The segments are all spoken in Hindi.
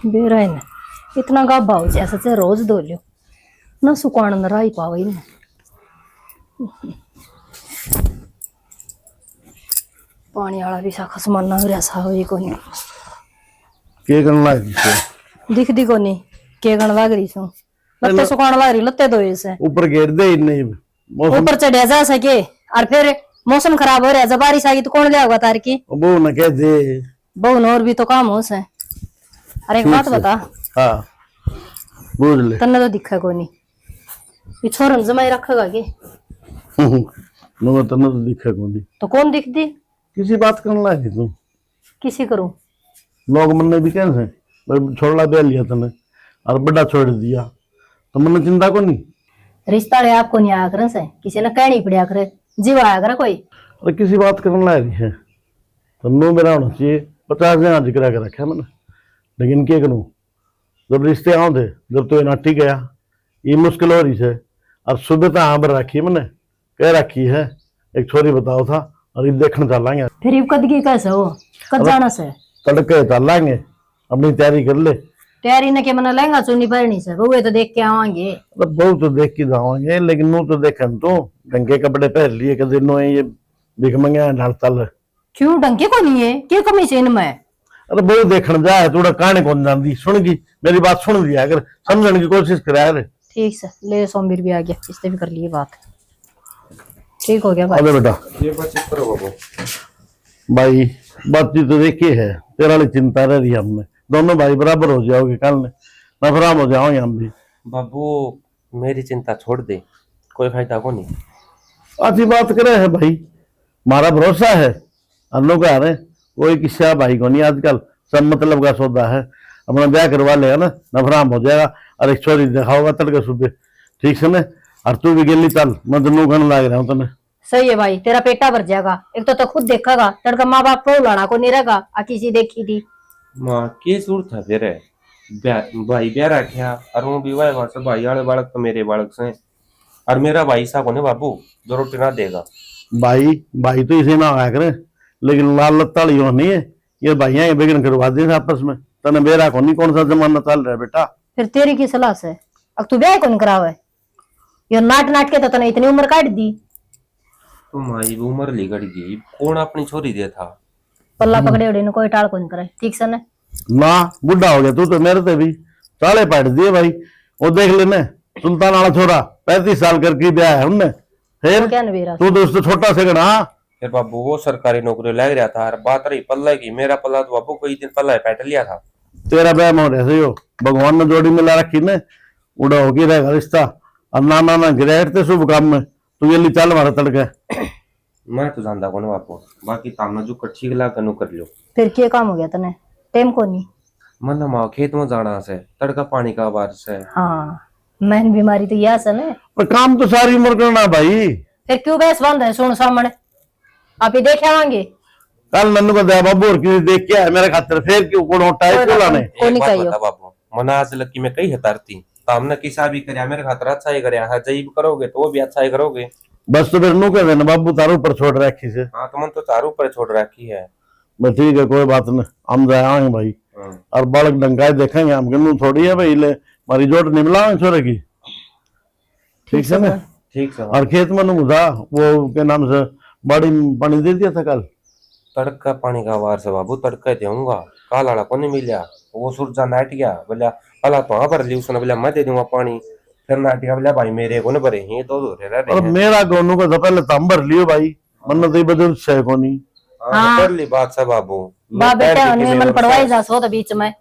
बेरा है ना इतना गाभा हो जैसे से रोज धो लियो ना सुकान न राई पावे ना। पानी वाला भी साखा समान ना रसा हो को नहीं के गन लाग रही दिख दी को नहीं के गण लाग रही सो लत्ते सुकान लाग रही लत्ते धोए से ऊपर घेर दे नहीं मौसम ऊपर चढ़िया जा सके और फिर मौसम खराब हो रहा है जब बारिश आएगी तो कौन ले आएगा तार की वो न कह दे बहु और भी तो काम हो से। अरे एक बात बता हाँ बोझ ले तन्ने तो दिखा को नहीं ये छोरन जमाई रखेगा के नो तने तो दिखे को नहीं तो कौन दिख दी किसी बात करने लगी तू किसी करूं लोग मन ने भी कैसे छोड़ला दे लिया तने और बड़ा छोड़ दिया तो मन चिंता को नहीं रिश्ता ले आपको नहीं आया करे से किसी ने कहनी पड़िया करे जीव आया करे कोई अरे किसी बात करने लग रही है तो नो मेरा होना चाहिए 50 दिन जिक्र कर रखा मैंने लेकिन क्या करूं जब रिश्ते आओ थे जब तो नाटी गया ये मुश्किल हो रही है और सुबह तो हाँ पर रखी मैंने कह रखी है एक छोरी बताओ था और ये देखने चलेंगे फिर ये कदगी कैसे हो कद जाना से तड़के चलेंगे अपनी तैयारी कर ले तैयारी न के मना लहंगा चुन्नी पहनी से वो तो देख के आवांगे बहुत तो देख के जाओगे लेकिन नो तो देखन तो ढंगे कपड़े पहन लिए कदे नो ये दिख मंगे हड़ताल क्यों ढंगे को नहीं है क्या कमी से इनमें अरे बहुत देखने जा है थोड़ा कहानी कौन जानती सुनगी मेरी बात सुन लिया अगर समझने की कोशिश करा रे ठीक से ले सोमवीर भी आ गया इससे भी कर लिए बात ठीक हो गया भाई अरे बेटा ये बातचीत करो बाबू भाई बातचीत तो देखी है तेरा वाली चिंता रह रही है हमने दोनों भाई बराबर हो जाओगे कल ने नफराम हो जाओगे हम भी बाबू मेरी चिंता छोड़ दे कोई फायदा को नहीं अच्छी बात करे है भाई हमारा भरोसा है अन्नों का है कोई किस्सा भाई को नहीं आजकल सब मतलब का सौदा है अपना ब्याह करवा लेगा ना नफराम हो जाएगा और एक छोरी दिखाओगा तड़के सुबह ठीक से ना और तू भी गेली चल मैं तो नूखन लाग रहा हूँ तने सही है भाई तेरा पेटा भर जाएगा एक तो खुद देखेगा तड़का माँ बाप को लाना को नहीं रहेगा आ किसी देखी थी माँ के सूर था फिर भाई ब्याह रखा और वो भी वाह से भाई वाले बालक तो मेरे बालक से और मेरा भाई सा को बाबू जो रोटी ना देगा भाई भाई तो इसे ना आया करे लेकिन लाल लत्ताड़ी नहीं है ये भाइया ये बेगन करवा दे आपस में तने बेरा को नहीं कौन सा जमाना चल रहा है बेटा फिर तेरी की सलाह से अब तू ब्याह कौन करावे ये नाट नाट के तो तने इतनी उम्र काट दी तो माई उम्र लिगड़ गई कौन अपनी छोरी दे था पल्ला पकड़े उड़े ने कोई टाल कौन करे ठीक से ना बुढ़ा हो गया तू तो मेरे से भी चाले पाट दिए भाई वो देख लेने सुल्तान वाला छोरा 35 साल करके ब्याह है उनने फिर क्या नबीरा तू तो उससे छोटा से गना फिर बाबू वो सरकारी नौकरी लग रहा था और बात रही पल्ला की मेरा पल्ला तो बाबू कोई दिन पल्ला पैट लिया था तेरा ब्याह में रहे हो भगवान ने जोड़ी मिला रखी ने उड़ा होगी रहेगा रिश्ता और ना गिरते शुभ काम में तू ये चल मारा तड़के मैं तो जानता कौन बापू बाकी काम ना जो कच्ची गला कनु कर लो फिर क्या काम हो गया तने टेम को नहीं मतलब माँ खेत में जाना से तड़का पानी का बारिश है हाँ मैन बीमारी तो यह से ने पर काम तो सारी उम्र करना भाई फिर क्यों बहस बंद है सुन सामने आप ही देखे आवांगे कल नन्नू को दया बाबू और किसी देख के आया मेरे खातिर फिर क्यों कौन होता है क्यों लाने कोनी एक बात चाहिए बता बापू मना आज लकी में कई हतारती तो हमने किसा भी करया मेरे खातिर अच्छा ही करया है जई करोगे तो वो भी अच्छा ही करोगे बस तो फिर नू कह देना बाबू तारू पर छोड़ रखी से हाँ तो मन तो चारों पर छोड़ रखी है बस ठीक है कोई बात नहीं हम जाएंगे भाई और बालक डंगाए देखेंगे हम नू थोड़ी है भाई ले हमारी जोट निमला छोरे की ठीक है ना ठीक है और खेत में नू था वो के नाम से बड़ी पानी दे दिया था कल तड़का पानी का वार से बाबू तड़का देऊंगा काल वाला को नहीं मिला वो सूरजा नाट गया बोला पला तो हाँ भर ली उसने बोला मैं दे दूंगा पानी फिर नाट गया बोला भाई मेरे को नहीं भरे ही तो धोरे रहे और मेरा गोनू को तो पहले तम भर लियो भाई मन तो बदल से को नहीं हाँ कर ली बात से बाबू बा बेटा ने मन पड़वाई जा सो तो बीच में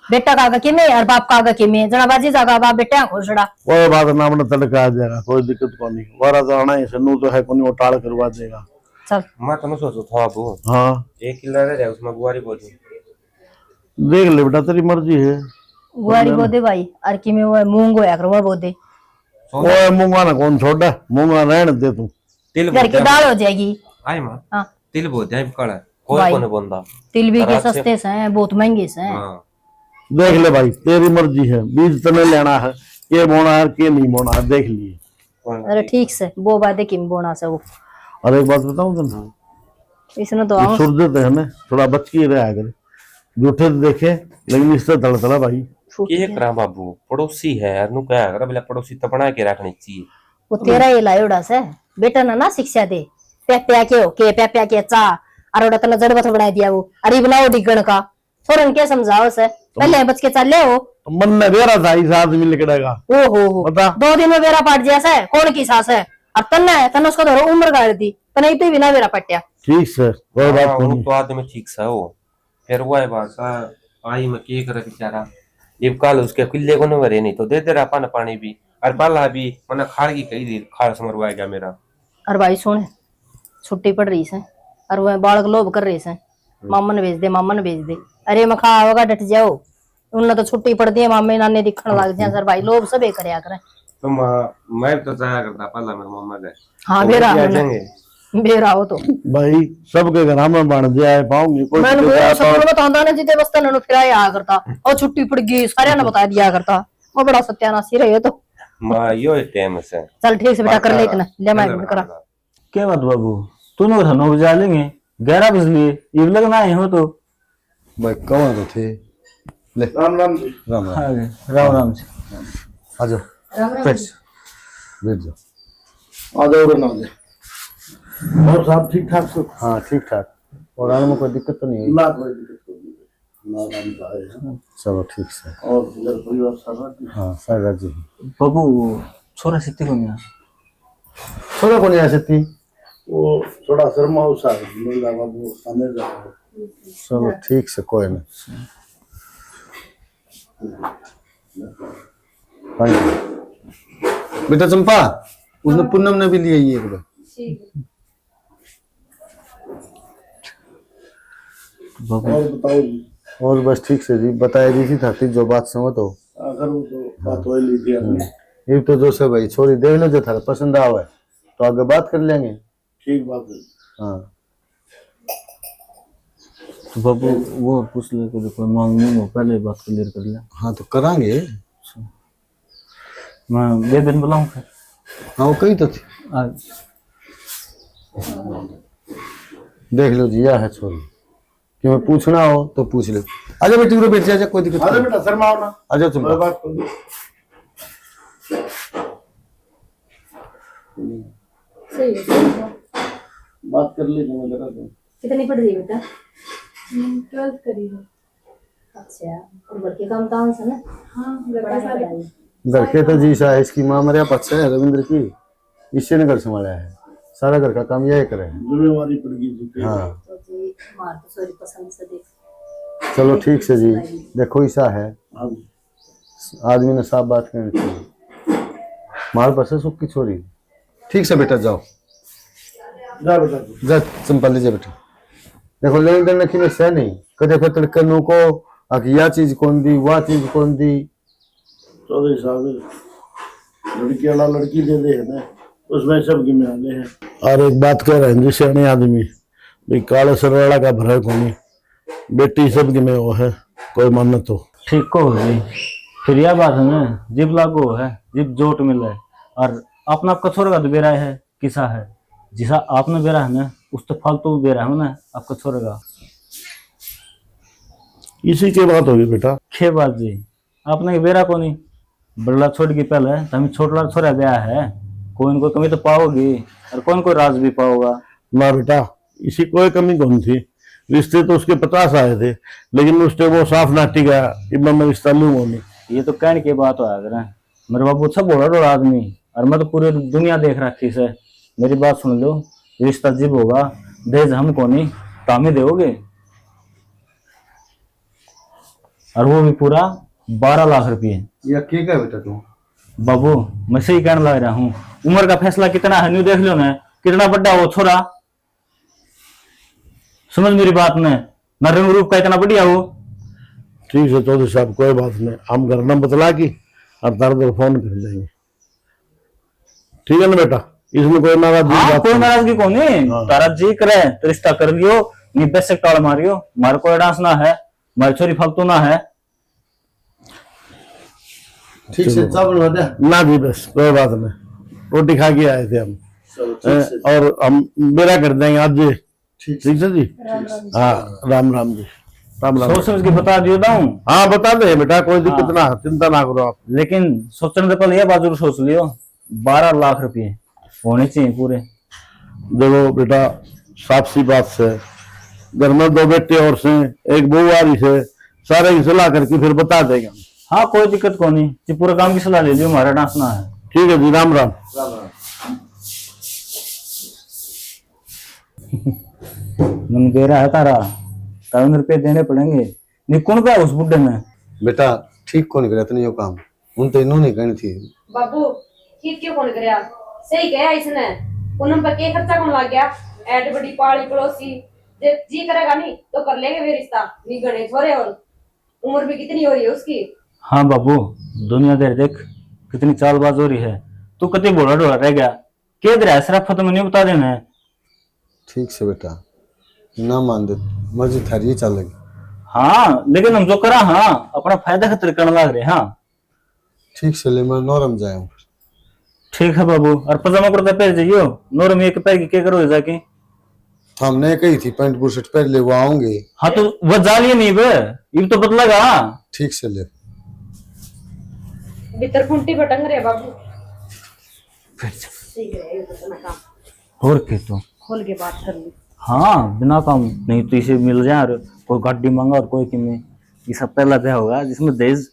बेटा कागा के में और बाप कागा के में जना बाजी जागा बाप बेटा घोषड़ा वो बात ना अपने तड़का आ जाएगा कोई दिक्कत को नहीं वारा तो आना है सन्नू तो है को नहीं वो टाल करवा देगा चल मैं तो सोचो था बाबू हाँ 1 किलो रह जाए उसमें गुआरी बोझी देख ले बेटा तेरी मर्जी है गुआरी बोदे भाई और की में वो मूंग होया कर वो बोदे वो मूंगा ना कौन छोड़ा मूंगा रहने दे तू तिल घर की दाल हो जाएगी आई मां हाँ तिल बहुत है काला कोई को नहीं बोंदा तिल भी के सस्ते से हैं बहुत महंगे से हैं हाँ देख ले भाई तेरी मर्जी है बीज तने लेना है के बोना है के नहीं बोना है देख लिए अरे ठीक से वो बादे की बोना से वो और एक बात बताऊं तुम इसने तो सूरजत है ना थोड़ा बच के रहा कर झूठे तो देखे लेकिन इससे तड़तड़ा भाई। के करा बाबू पड़ोसी है यार नु क्या कर बोले पड़ोसी तो बना के रखनी चाहिए। वो तेरा ये लायोड़ा से बेटा ना शिक्षा दे प्या के हो के प्या के चा और ओड़ा तना जड़ बथ बना दिया वो अरे बनाओ डिगण का छोरन के समझाओ से पहले बच के चले हो तो मन में बेरा था इस आदमी निकलेगा। ओ हो बता 2 दिन में बेरा पाट जैसा है कौन की सास है और तन्ने उसको धरो उम्र गाड़ दी तने तो बिना बेरा पट्या। ठीक सर कोई बात नहीं। तो आदमी ठीक सा हो फिर वो है बात आई में के करे बेचारा जब कल उसके किले को न भरे नहीं तो दे दे रहा पानी भी और पाला भी मैंने खाड़ की कही दी खाड़ समरवा गया मेरा। और भाई सुन छुट्टी पड़ रही है और वो बालक लोभ कर रहे हैं मामन भेज दे अरे मैं खा होगा डट जाओ उन्हें तो छुट्टी पड़ दी है मामे नाने दिखने लग जाए सर भाई लोभ सब करया करे। तो मैं तो चाहा करता पहला मेरे मामा गए हाँ बेरा हो तो भाई सबके घर में बन जाए पाऊंगी कोई मैंने वो सब बताता ना जिते बस तने फिराया आ करता और छुट्टी पड़ गई सारे ने बता दिया करता वो बड़ा सत्यानाशी रहे तो मां यो टाइम से चल ठीक से बेटा कर ले इतना ले मैं करा क्या बात बाबू तूने 9 बजा लेंगे 11 बज लिए ये लगना आए हो तो भाई कौन तो थे ले राम राम जी। राम राम राम राम जी आ जाओ बैठ जाओ आ जाओ ना और सब ठीक ठाक सब। हाँ ठीक ठाक और आने में कोई दिक्कत तो नहीं है ना कोई दिक्कत नहीं ना राम का है चलो ठीक से और घर परिवार सब। हाँ सारा जी बाबू छोरा सिद्धि को मिला थोड़ा को नहीं आ सकती वो थोड़ा शर्मा उसा मिल रहा बाबू आने जा चलो ठीक से कोई नहीं बेटा चंपा उसने पूनम ने भी लिया ये एक बार और बताओ जी। और बस ठीक से जी बताया दी थी थाती जो बात समझ हो अगर वो तो बात हो ली थी हमने। ये तो जो सब भाई छोरी देख लो जो थारा पसंद आवे तो आगे बात कर लेंगे। ठीक बात है। हाँ तो बाबू वो पूछ ले को कोई मांग नहीं हो पहले बात क्लियर कर ले। हाँ तो करांगे मैं बेबन बुलाऊं फिर हाँ वो कही तो थी आज देख लो जी यह है छोरी कि मैं पूछना हो तो पूछ लो। आजा बेटी बैठ जा कोई दिक्कत अरे नहीं। बेटा शर्माओ ना आजा तुम कोई बात नहीं। सही है बात कर ली मैं जरा तो कितनी पड़ रही बेटा 12th करी है। अच्छा और घर के काम तान से ना हाँ घर का सारे घर के तो जी सा है इसकी माँ मरिया पच्चा है रविंद्र की इससे ने घर संभाला है सारा घर का काम यही करे है। जिम्मेवारी पड़ गई जी। हाँ तो जी मार तो सॉरी पसंद से देख चलो ठीक से जी देखो ऐसा है हाँ आदमी ने साफ बात करनी चाहिए मार पर से सुख की छोरी ठीक से बेटा जाओ जा बेटा जी। जा चंपा लीजिए बेटा देखो लेन देन की में सह नहीं कदे फिर तड़कनों को आखिर यह चीज कौन दी वह चीज कौन दी चौधरी साहब लड़की वाला लड़की दे दे है ना उसमें सब गिनाने हैं। और एक बात कह रहे हैं जी सियाने आदमी भाई काले सरवाड़ा का भरा कोनी बेटी सब गिने वो है कोई मान्यत हो ठीक को हो गई फिर यह बात है ना जिब लागू है जिब जोट मिले और अपना आपका छोरा का तो बेरा है किसा है जिसा आपने बेरा है ना उस तो फालतू बेरा है ना आपका छोरा का इसी की बात होगी बेटा। खे बात जी आपने बेरा को नहीं बड़ा छोड़ की पहले तो हमें छोटा छोरा ब्याह है कोई न कोई कमी तो पाओगी और कौन कोई राज भी पाओगा ना बेटा इसी कोई कमी कौन थी रिश्ते तो उसके 50 आए थे लेकिन उसने वो साफ नाटी गया कि मैं रिश्ता लूंगा नहीं। ये तो कहने की बात हो अगर मेरे बाबू सब बोला रो आदमी और मैं तो पूरी दुनिया देख रखी से मेरी बात सुन लो रिश्ता जिब होगा दहेज हमको नहीं तामी दोगे और वो भी पूरा 12 लाख रुपये। यह के का बेटा तू बाबू मैं सही कहने लग रहा हूँ उम्र का फैसला कितना है न्यू देख लो ना कितना बड़ा वो छोरा समझ मेरी बात में न रंग रूप का इतना बढ़िया हो। ठीक है चौधरी साहब कोई बात नहीं हम घर में बतला की और तार फोन कर देंगे ठीक है ना बेटा इसमें कोई नाराजगी हाँ बात कोई नहीं। नाराजगी को नहीं हाँ। तारा जी करे तो रिश्ता कर लियो नहीं बेशक टाल मारियो मारे कोई डांस ना है मारी छोरी फालतू ना है। ठीक से चावल बना दे ना जी बस कोई बात नहीं रोटी खा के आए थे हम और हम बेरा कर देंगे आज जी ठीक ठीक है जी हाँ राम राम जी। राम राम। सोच समझ के बता दियो दाऊं। हाँ बता दे बेटा, कोई दिक्कत ना, चिंता ना करो आप। लेकिन सोचने से पहले ये बात जरूर सोच लियो, 12 लाख रुपए होने चाहिए पूरे। देखो बेटा, साफ सी बात से घर में 2 बेटे और से, एक बहू आ रही से, सारे की सलाह करके फिर बता देगा। हाँ कोई दिक्कत को नहीं जी, पूरे काम की सलाह ले लियो, हमारा डांसना है। ठीक है जी, राम राम। मन बेरा है तारा, 53 रुपए देने पड़ेंगे। निकुण का उस बुड्ढे में। बेटा ठीक कौन करे इतनी यो काम, उन तो इन्होंने कहनी थी। बाबू ठीक क्यों कौन करया, सही कहा इसने। उन्हें पर के खर्चा कौन लग गया, ऐड बड़ी पाड़ी पड़ोसी जे जी करेगा नहीं तो कर लेंगे वे रिश्ता, नी गणे छोरे और उम्र भी कितनी हो रही है उसकी। हाँ बाबू, दुनिया देर देख कितनी चालबाज हो रही है। तू कति बोला ढोला रह गया, के दर शराफत में नहीं बता देना है। ठीक से बेटा, ना मान दे, मर्जी थारी ही चलेगी। हाँ लेकिन हम जो करा, हाँ अपना फायदा खातिर करने लग रहे। हाँ ठीक से ले, मैं नौरम जाए। ठीक है बाबू, और पजामा कुर्ता पहन जाइयो, नोर में एक पैर की क्या करो जाके। हमने कही थी पैंट बुशर्ट पहन ले, वो आऊंगे। हाँ तो वो जा लिए नहीं बे, ये तो बदलेगा। ठीक से ले। भीतर कुंटी बटंग रहे बाबू। फिर जा। ठीक है ये तो अपना काम और के तो खोल के बात कर ली। हाँ बिना काम नहीं तो इसे मिल जाए, और कोई गाड़ी मांगा और कोई कि में ये सब पहला क्या होगा जिसमें दहेज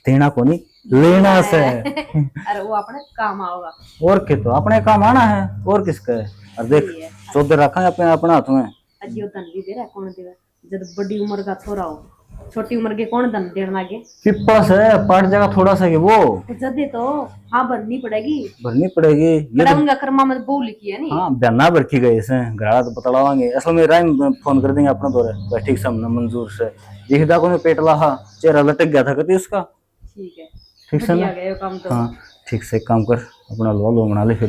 देना को नहीं लेना से। अरे वो अपने काम आओगा। और के तो अपने काम आना है, और किसका है। और देख चौधर रखा है अपने अपने हाथ में। अजी वो धन भी दे रहा कौन देगा, जब बड़ी उम्र का छोरा हो, छोटी उम्र के कौन धन देने लगे। पिप्पस है, पट जाएगा थोड़ा सा कि वो जदे तो हाँ भरनी पड़ेगी, भरनी पड़ेगी। ये बड़ा तो उनका कर्मा मत बहु लिखी है नहीं। हाँ बयाना भरखी गए इसे घरा तो बतलावांगे। असल में राइम फोन कर देंगे अपना दौरे भाई, ठीक से हमने मंजूर से। यही को पेट लाहा, चेहरा लटक गया था कभी उसका। ठीक है ठीक से ना, बढ़िया गया ये काम तो। हाँ ठीक से एक काम कर, अपना लो बना ले फिर।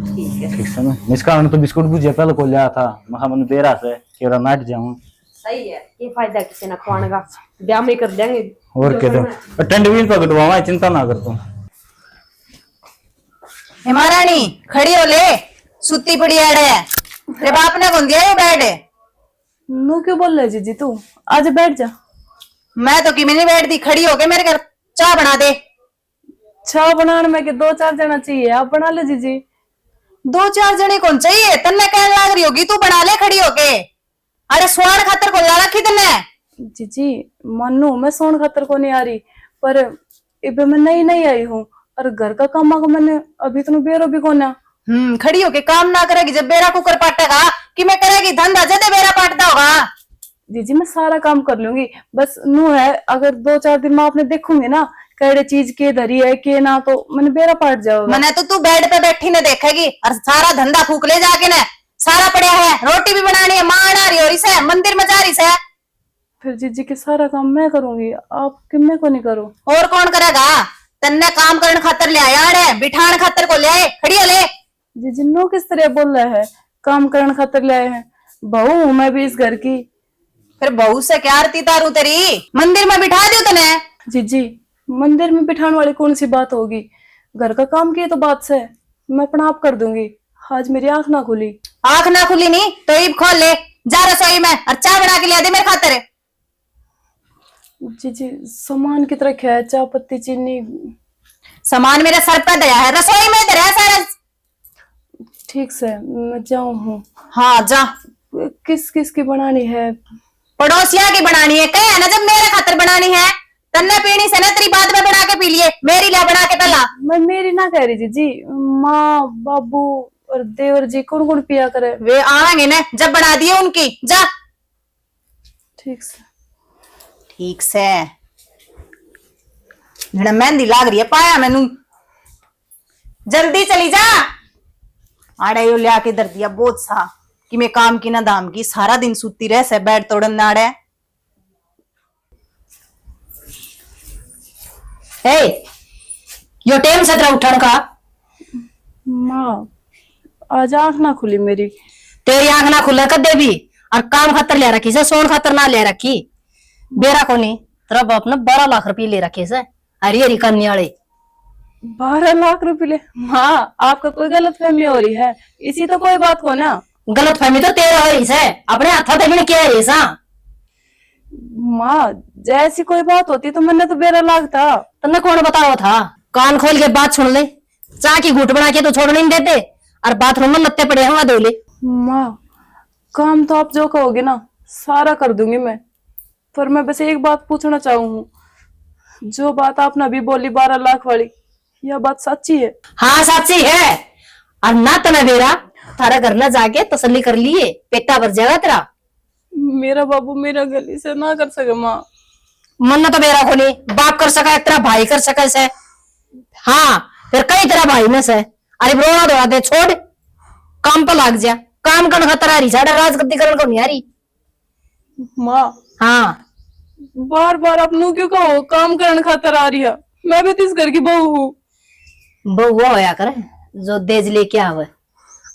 ठीक है ठीक से ना, इसका तो बिस्कुट भुजिया पहले को लिया था, महा मन बेरा से केवड़ा नाट जाऊं। सही है, ये फायदा किसी ना खुआने का, ब्याह में कर देंगे। और के तो टेंड भी पकड़वा, चिंता ना कर तू। हिमारानी खड़ी हो ले, सुती पड़ी है। तेरे बाप ने कौन दिया ये बेड? नू क्यों बोल रहे जीजी, तू आज बैठ जा। मैं तो किमी नहीं बैठती, खड़ी होके मेरे घर चाय बना दे। चाय बनाने में के 2-4 जना चाहिए, आप बना ले जीजी। 2-4 जने कौन चाहिए? तन्ने कहने लग रही होगी, तू बना ले खड़ी होके। अरे स्वान खातर को ला रखी तन्ने। जीजी मनु मैं सोन खातर को नहीं आ रही, पर इबे मैं नई नई आई हूँ, और घर का काम को मैंने अभी तो बेरो भी कोना। खड़ी होके काम ना करेगी, जब बेरा कुकर पाटेगा कि मैं करेगी धंधा, जदे बेरा पाटता होगा। जीजी मैं सारा काम कर लूंगी, बस नू है अगर 2-4 दिन में आपने देखूंगी ना कड़े चीज के धरी है के ना, तो मैंने बेरा पाट जाओगा। मैंने तो तू बेड पे बैठी ने देखेगी, और सारा धंधा फूक ले जाके ना, सारा पड़ा है। रोटी भी बनानी है, मां आ रही और इसे मंदिर में जा रही से। फिर जीजी के सारा काम मैं करूंगी, आप किम्मे को नहीं करो। और कौन करेगा? तन्ने काम करने खातर ले आया है, बिठाने खातर को ले आए। खड़ी हो ले। जीजी नो किस तरह बोल रहे हैं, काम करने खातर ले आए हैं। बहू हूं मैं भी इस घर की। फिर बहू से क्या आरती तारू तेरी? मंदिर में बिठा दियो तने। जीजी मंदिर में बिठाने वाली कौन सी बात होगी, घर का काम की तो बात से मैं अपना आप कर दूंगी। आज मेरी आंख ना खुली। आंख ना खुली नहीं तो ईब खोल ले, जा रसोई में और चाय बना के ले दे मेरे खातिर। जीजी सामान की तरह क्या है, चाय पत्ती चीनी। सामान मेरे सर पर दया है, रसोई में दया सारा। ठीक से मैं जाऊं हूँ। हाँ जा। किस किस की बनानी है? पड़ोसिया की बनानी है, कहे ना जब मेरे खातिर बनानी है। तन्ने पीनी से ना तेरी बाद में बना के पी लिए, मेरी लिया बना के पहला। मैं मेरी ना कह रही जीजी, माँ बाबू और देवर जी कौन कौन पिया करे। वे आएंगे ना जब बना दिए उनकी, जा। ठीक से। ठीक से मेहंदी लाग रही है पाया मैनू, जल्दी चली जा। आड़े यो लिया के दर दिया बोझ सा कि मैं काम की ना दाम की, सारा दिन सूती रह से बैठ तोड़न नाड़े। यो टेम से तेरा उठन का। माँ आज आंख ना खुली मेरी। तेरी आंख ना खुले कदे भी, और काम खातर ले रखी से, सोन खातर ना ले रखी। बेरा को नहीं, तेरा बाप ने 12 लाख रुपये ले रखे से हरी हरी करने वाले। 12 लाख रुपए ले? हाँ आपका कोई गलत फहमी हो रही है, इसी तो कोई बात को ना। गलत फहमी तो तेरा हो रही से, अपने हाथा तक नहीं किया सा। माँ जैसी कोई बात होती तो मैंने तो बेरा लागता। तन्ने कौन बताओ था? कान खोल के बात सुन ले। चाय की घूट बना के तो छोड़ नहीं देते, और बाथरूम में लत्ते पड़े हैं धो ले। माँ काम तो आप जो कहोगे ना सारा कर दूंगी मैं, पर मैं बस एक बात पूछना चाहूँ, जो बात आपने अभी बोली 12 लाख वाली, यह बात सच्ची है? हाँ सच्ची है। और ना तना बेरा थारा घर ना जाके तसल्ली कर लिए, पेटा भर जाएगा तेरा। मेरा बाबू मेरा गली से ना कर सके माँ। मन तो बेरा को नहीं, बाप कर सका तेरा भाई कर सका से। हाँ फिर कई तेरा भाई में से। अरे रोना धोना दे छोड़, काम पर लग जा। काम करने खतर आ रही साढ़े राजगद्दी करने को नहीं आ रही। माँ हाँ बार बार आप नू क्यों कहो काम करने खातर आ रही है? मैं भी तो इस घर की बहू हूँ। बहु वो होया करे जो देज लेके आवे,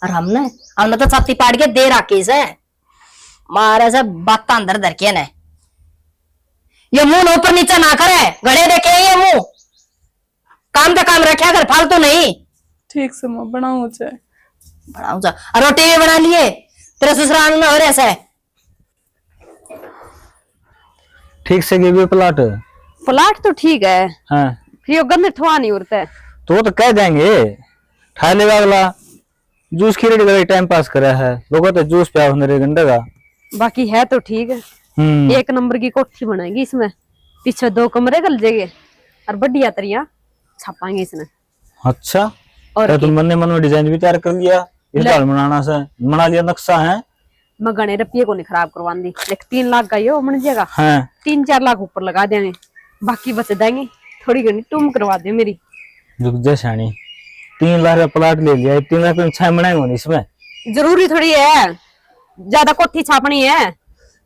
और हमने तो छाती पाड़ के दे रखी से मारे से बात अंदर धर के ने। ये मुंह ऊपर नीचे ना करे, गड़े देखे ये मुंह। काम का काम रखा कर, फालतू नहीं। ठीक से माँ बनाऊ चाहे बनाऊ जा, और रोटी भी बना लिए तेरे ससुराल में हो रहा है। ठीक से गिवे प्लाट। प्लाट तो ठीक है, हाँ फिर यो गंदे ठुआ नहीं उड़ता है। तो कह देंगे ठा लेगा अगला। जूस की रेडी टाइम पास करा है, लोगों तो जूस पिया होने गंडे का। बाकी है तो ठीक है। एक नंबर की कोठी बनाएगी इसमें, पीछे 2 कमरे गल जाएंगे और बढ़िया तरिया छापाएंगे इसमें। अच्छा और तो तुम मन में डिजाइन भी तैयार कर लिया, इस बार बनाना से बना लिया नक्शा है। मैं गणे रुपये को नहीं खराब करवान दी, लेकिन 3 लाख का यो बन जाएगा। हाँ 3-4 लाख ऊपर लगा देंगे, बाकी बच देंगे। थोड़ी घनी तुम करवा दे मेरी। रुक जा शानी, 3 लाख का प्लाट ले लिया, 3 लाख में 6 बनाएंगे इसमें। जरूरी थोड़ी है ज्यादा कोठी छापनी है।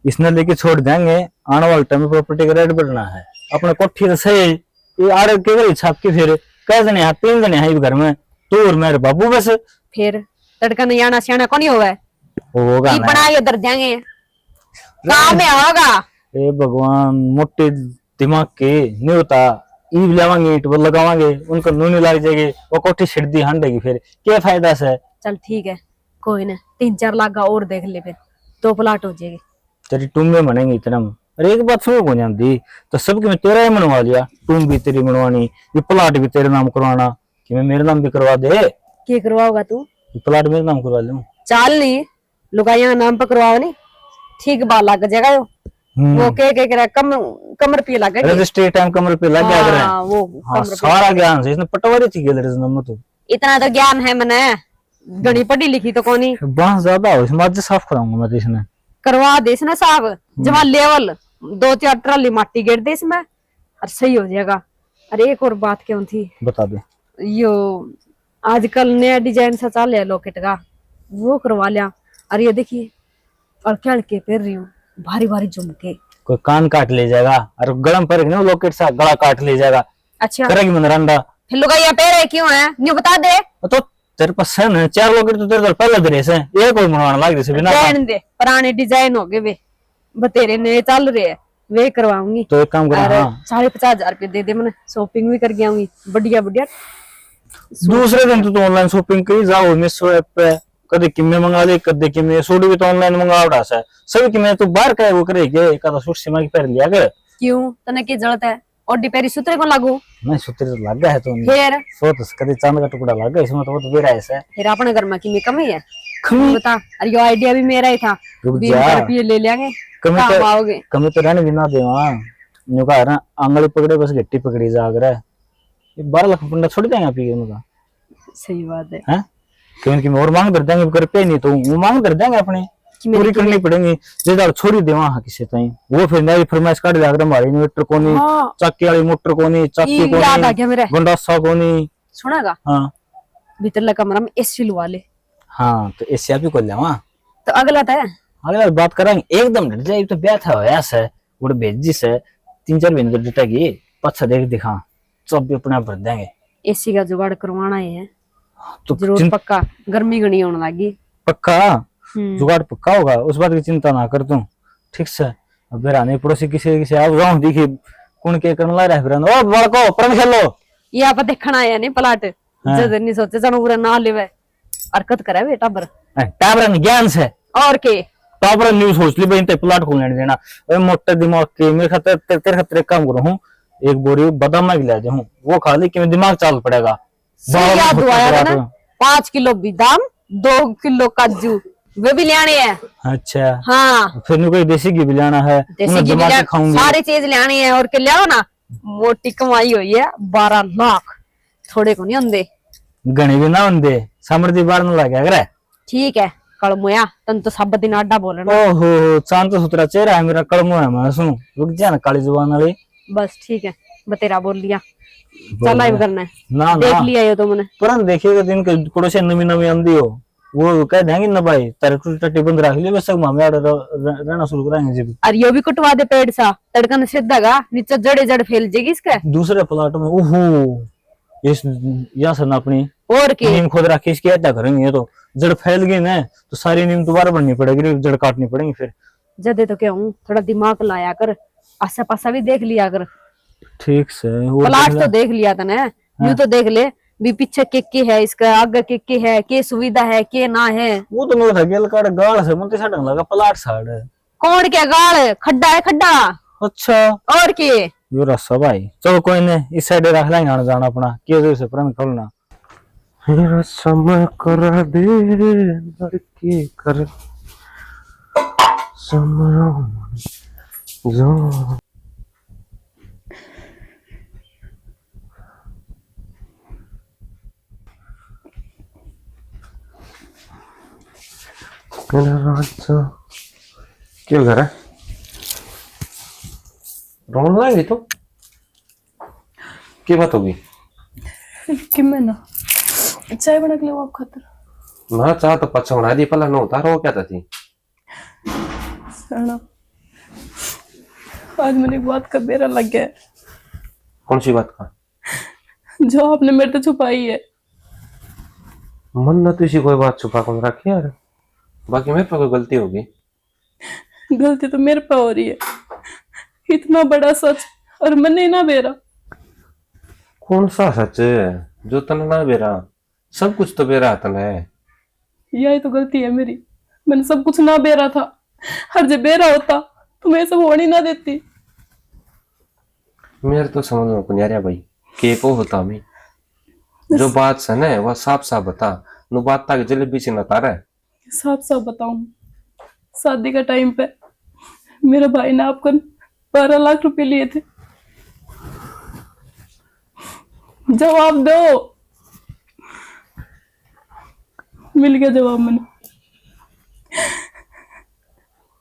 इसने लेके छोड़ देंगे, आने वाले टाइम में प्रॉपर्टी का रेट बढ़ना है। अपने कोठी तो सही, ये आड़े के छाप के फिर कह देने 3 जने हैं घर में, तू और मेरे बाबू बस। फिर तड़का नहीं आना सियाना कौन होगा, होगा ना। बना दर देंगे, काम में होगा। ए भगवान, मोटे दिमाग के नहीं होता। ईब लावांगे, ईट लगावांगे, उनको नूनी लग जाएगी, वो कोठी छिड़ दी हंडेगी, फिर क्या फायदा से। चल ठीक है, कोई ना 3-4 लाख का और देख ले, फिर 2 प्लाट हो जाएगी। तेरी टूम में बनेंगे इतना। अरे एक बात सुनो को जानती तो सबके मैं तेरा ही बनवा लिया, टूम भी तेरी बनवानी, ये प्लाट भी तेरे नाम करवाना, कि मैं मेरे नाम भी करवा दे। क्या करवाओगा तू? ये प्लाट मेरे नाम करवा लूं। चाल नहीं लुगाइया नाम पर करवाओ नहीं, ठीक बात लग जाएगा। वो के कम रुपये लग गए। रजिस्ट्री टाइम कमर पे लग गया करे। वो हाँ, सारा ज्ञान से इसने पटवारी थी गेल रजनम तो। इतना तो ज्ञान है मने, गणी पढ़ी लिखी तो कोनी। बांस ज्यादा हो, इसमें आज साफ कराऊंगा मैं तो इसने। करवा दे इसने साहब, जमा लेवल 2-4 ट्राली माटी गिर दे इसमें और सही हो जाएगा। अरे एक और बात क्यों थी, बता दे। यो आजकल नया डिजाइन सा चल है लॉकेट का, वो करवा लिया। अरे ये देखिए और क्या के पहन रही हूँ, भारी भारी झुमके। कोई कान काट ले जाएगा और गरम पर ना लॉकेट सा गला काट ले जाएगा। अच्छा करेगी मनरंडा। फिर लुगाइया पहरे क्यों है, न्यू बता दे। तो तेरे पास है ना 4 लॉकेट, तो तेरे पहले ड्रेस है, एक और बनवाना लाग जैसे बिना रहने दे, पुराने डिजाइन हो गए वे, बतेरे नए चल रहे हैं, वे करवाऊंगी। तो एक काम कर, अरे हाँ 50,000 रुपये दे दे, मैंने शॉपिंग भी कर गया हूँ बढ़िया बढ़िया। दूसरे दिन तो ऑनलाइन शॉपिंग करी जाओ, मीशो ऐप पे कदे किमे मंगा ले, कदे किमे सूट भी तो ऑनलाइन मंगा उड़ा सा सभी किमे तो बाहर का वो करे के का सूट सीमा की पहन लिया कर। क्यों तने की जरूरत है, और डिपेरी सूत्र को लागू। नहीं सूत्र तो लग गया है तो फिर सो तो कदे चांद का टुकड़ा लग गया इसमें, तो वो तो बेरा ऐसा है। फिर अपने घर में की कमी है कमी बता। अरे यो आइडिया भी मेरा ही था, रुक 20 जा, रुपये ले लेंगे, कमी काम तो आओगे। कमी तो रहने बिना दे वहां न्यू का ना आंगली पकड़े बस गट्टी पकड़ी जा कर ये 12 लाख पंडा छोड़ देंगे आप ये उनका। सही बात है। हैं क्यों कि और मांग कर देंगे कर पे नहीं तो वो मांग कर देंगे अपने पूरी करनी पड़ेगी। जे छोड़ी दे वहां किसी ताई वो फिर नई फरमाइश काट दे अगर हमारी इन्वर्टर कोनी, हाँ। चक्की वाली मोटर कोनी, चक्की याद आ गया मेरे, कोनी, गंडासा कोनी। सुनागा हां भीतर कमरा में एसी लुवा ले। हां तो एसी आप ही खोल लेवा, तो अगला था अगला बात करेंगे एकदम डट जाए तो ब्याह था होया से उड़ भेजी से 3-4 महीने तो डटा की पछा देख दिखा सब भी अपने भर देंगे। एसी का जुगाड़ करवाना है तो जरूर पक्का, गर्मी घनी होने लगी। पक्का जुगाड़ पक्का होगा, उस बात की चिंता ना कर तू। ठीक से अब मेरा नहीं पड़ोसी किसी आप गाँव देखी कौन के करने ला रहा है फिर ओ बड़को प्रण खेलो ये आप देखना है नहीं प्लाट जद नहीं सोचे जानो पूरा ना लेवे हरकत करे बेटा बर टाबरन ज्ञान से और के टॉप न्यूज सोच ली भाई, प्लाट खोलने नहीं देना। अरे मोटे दिमाग के, मेरे खातिर तेरे खातिर एक काम करो हूँ, एक बोरी बादाम की ले जाऊँ, वो खा ली कि मेरा दिमाग चाल पड़ेगा। सही याद दुआया था ना, 5 किलो बादाम, 2 किलो काजू वे भी लाने हैं। अच्छा हाँ फिर कोई देसी घी भी लाना है, देसी मैं घी भी दिमाग से खाऊंगी। सारी चीज लानी है। और क्या लियाओ ना, मोटी कमाई हुई है 12 लाख, थोड़े को नहीं होंगे। गणी भी ना होंगे, समृद्धि बाढ़ न लगे अगर। ठीक है कलमुया, तन तो सब दिन आडा बोलना। ओहो शांत सुथरा चेहरा है मेरा, कड़मो है मैं सुन, रुक जा ना काली जुबान वाली। बस ठीक है, बतेरा बोल लिया, चल लाइव करना है। ना देख ना लिया ये तो मैंने। तुरंत देखिएगा दिन के पड़ोसी नवी नवी आंदी हो, वो कह देंगे ना भाई तेरे टट्टी बंद रख लियो, बस सब मामे रहना शुरू कराएंगे जी। और यो भी कुटवा दे पेड़ सा, तड़कन सीधा गा नीचे जड़े जड़ फैल जाएगी इसका। दूसरे प्लाट में ओहो इस या सर अपनी और के नीम खोद रखी, इसकी ऐसा करेंगे, ये तो जड़ फैल गई ना तो सारी नीम दोबारा बननी पड़ेगी, जड़ काटनी पड़ेगी फिर। जदे तो क्या हूँ, थोड़ा दिमाग लाया कर, आसा पासा भी देख लिया कर। ठीक से प्लाट तो देख लिया था ना, यूं तो देख ले भी पीछे के है, इसका आगे के है, के सुविधा है के ना है। वो तो मेरा गेल काट गाल से मुंते साडंग लगा प्लाट साइड। कौन क्या गाल, खड्डा है खड्डा। अच्छा और के यो रस्सा भाई, चलो कोई नहीं इस साइड रख लेंगे आना जाना अपना, के से प्रण खोलना समय करा दे लड़की कर समय जो क्यों घर है रोन लाएगी तो क्या बात होगी? कि मैं ना चाय बना के ले आप खातर ना चाह तो पच्छा बना दी, पला न उतारो क्या था थी सना। आज मेरी बात का बेरा लग गया है, कौन सी बात का? जो आपने मेरे से छुपाई है। मन न तुझी कोई बात छुपा कर रखी यार, बाकी मेरे पे कोई गलती होगी? गलती तो मेरे पे हो रही है, इतना बड़ा सच और मन नहीं ना बेरा। कौन सा सच जो तने ना बेरा? सब कुछ तो बेरा तने। यही तो गलती है मेरी, मैंने सब कुछ ना बेरा था, हर जब बेरा होता तो मैं सब होने ना देती। मेरे तो समझ में नहीं आ रहा भाई, के को होता मैं जो बात सन है वह साफ साफ बता, नु बात तक जलेबी से न तारा है। साफ साफ बताऊं, शादी का टाइम पे मेरे भाई ने आपको 12 लाख रुपए लिए थे। जवाब दो। मिल गया जवाब मैंने,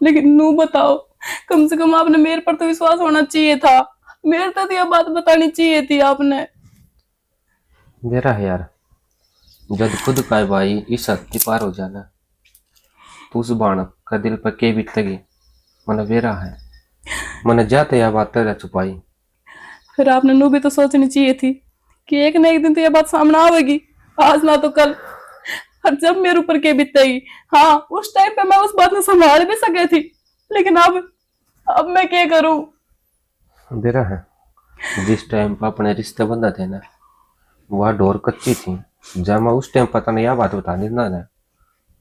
लेकिन नू बताओ, कम से कम आपने मेरे पर तो विश्वास होना चाहिए था, मेरे तो यह बात बतानी चाहिए थी आपने। मेरा है यार, जब खुद का भाई इस हद की पार हो जाना तो उस बाण का दिल पर के बीतेगी। मन बेरा है, मन जाते यह बात तेरा छुपाई। फिर आपने नू भी तो सोचनी चाहिए थी कि एक ना एक दिन तो यह बात सामने आवेगी, आज ना तो कल, और जब मेरे ऊपर के बीतेगी। हाँ उस टाइम पे मैं उस बात में संभाल भी सके थी, लेकिन अब मैं क्या करूं? बेरा है, जिस टाइम पर अपने रिश्ते बंधा थे ना, वह डोर कच्ची थी। जब मैं उस टाइम पता नहीं यह बात बता दी ना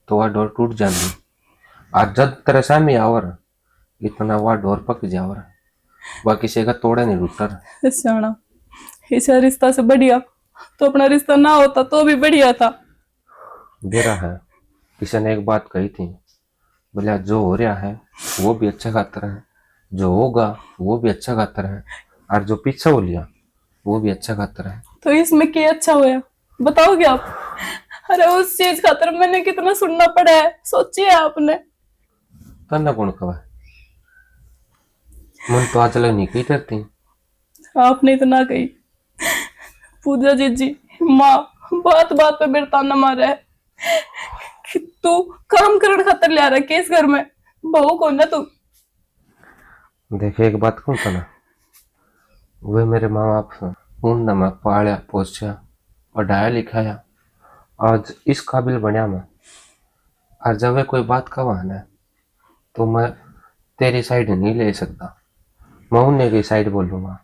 तो वह डोर टूट जाती। आज जब तेरे सामने आवर इतना वह डोर पक जावर, बाकी से का तोड़े नहीं लुटर। सियाना, इस रिश्ता से बढ़िया तो अपना रिश्ता ना होता तो भी बढ़िया था। बेरा है, किसी ने एक बात कही थी, बोला जो हो रहा है वो भी अच्छा खातर है, जो होगा वो भी अच्छा खातर है, और जो पीछे हो लिया वो भी अच्छा खातर है। तो इसमें क्या अच्छा हुआ बताओगे आप? अरे उस चीज खातर मैंने कितना सुनना पड़ा है, सोचिए आपने। तन्ना कौन कहा? मन तो आज लग नहीं कही करती। आपने तो ना कही। पूजा जी माँ बात बात पे मेरे ताना मारा है कि तू काम करने खातर ले आ रहा है केस घर में, बहू कौन ना तू। देखे एक बात कहूँ था ना, वे मेरे माँ बाप उन न मैं पाया पोसा पढ़ाया लिखाया, आज इस काबिल बनया मैं। और जब वे कोई बात कहा ना तो मैं तेरी साइड नहीं ले सकता, मैं उन्हें की साइड बोलूँगा।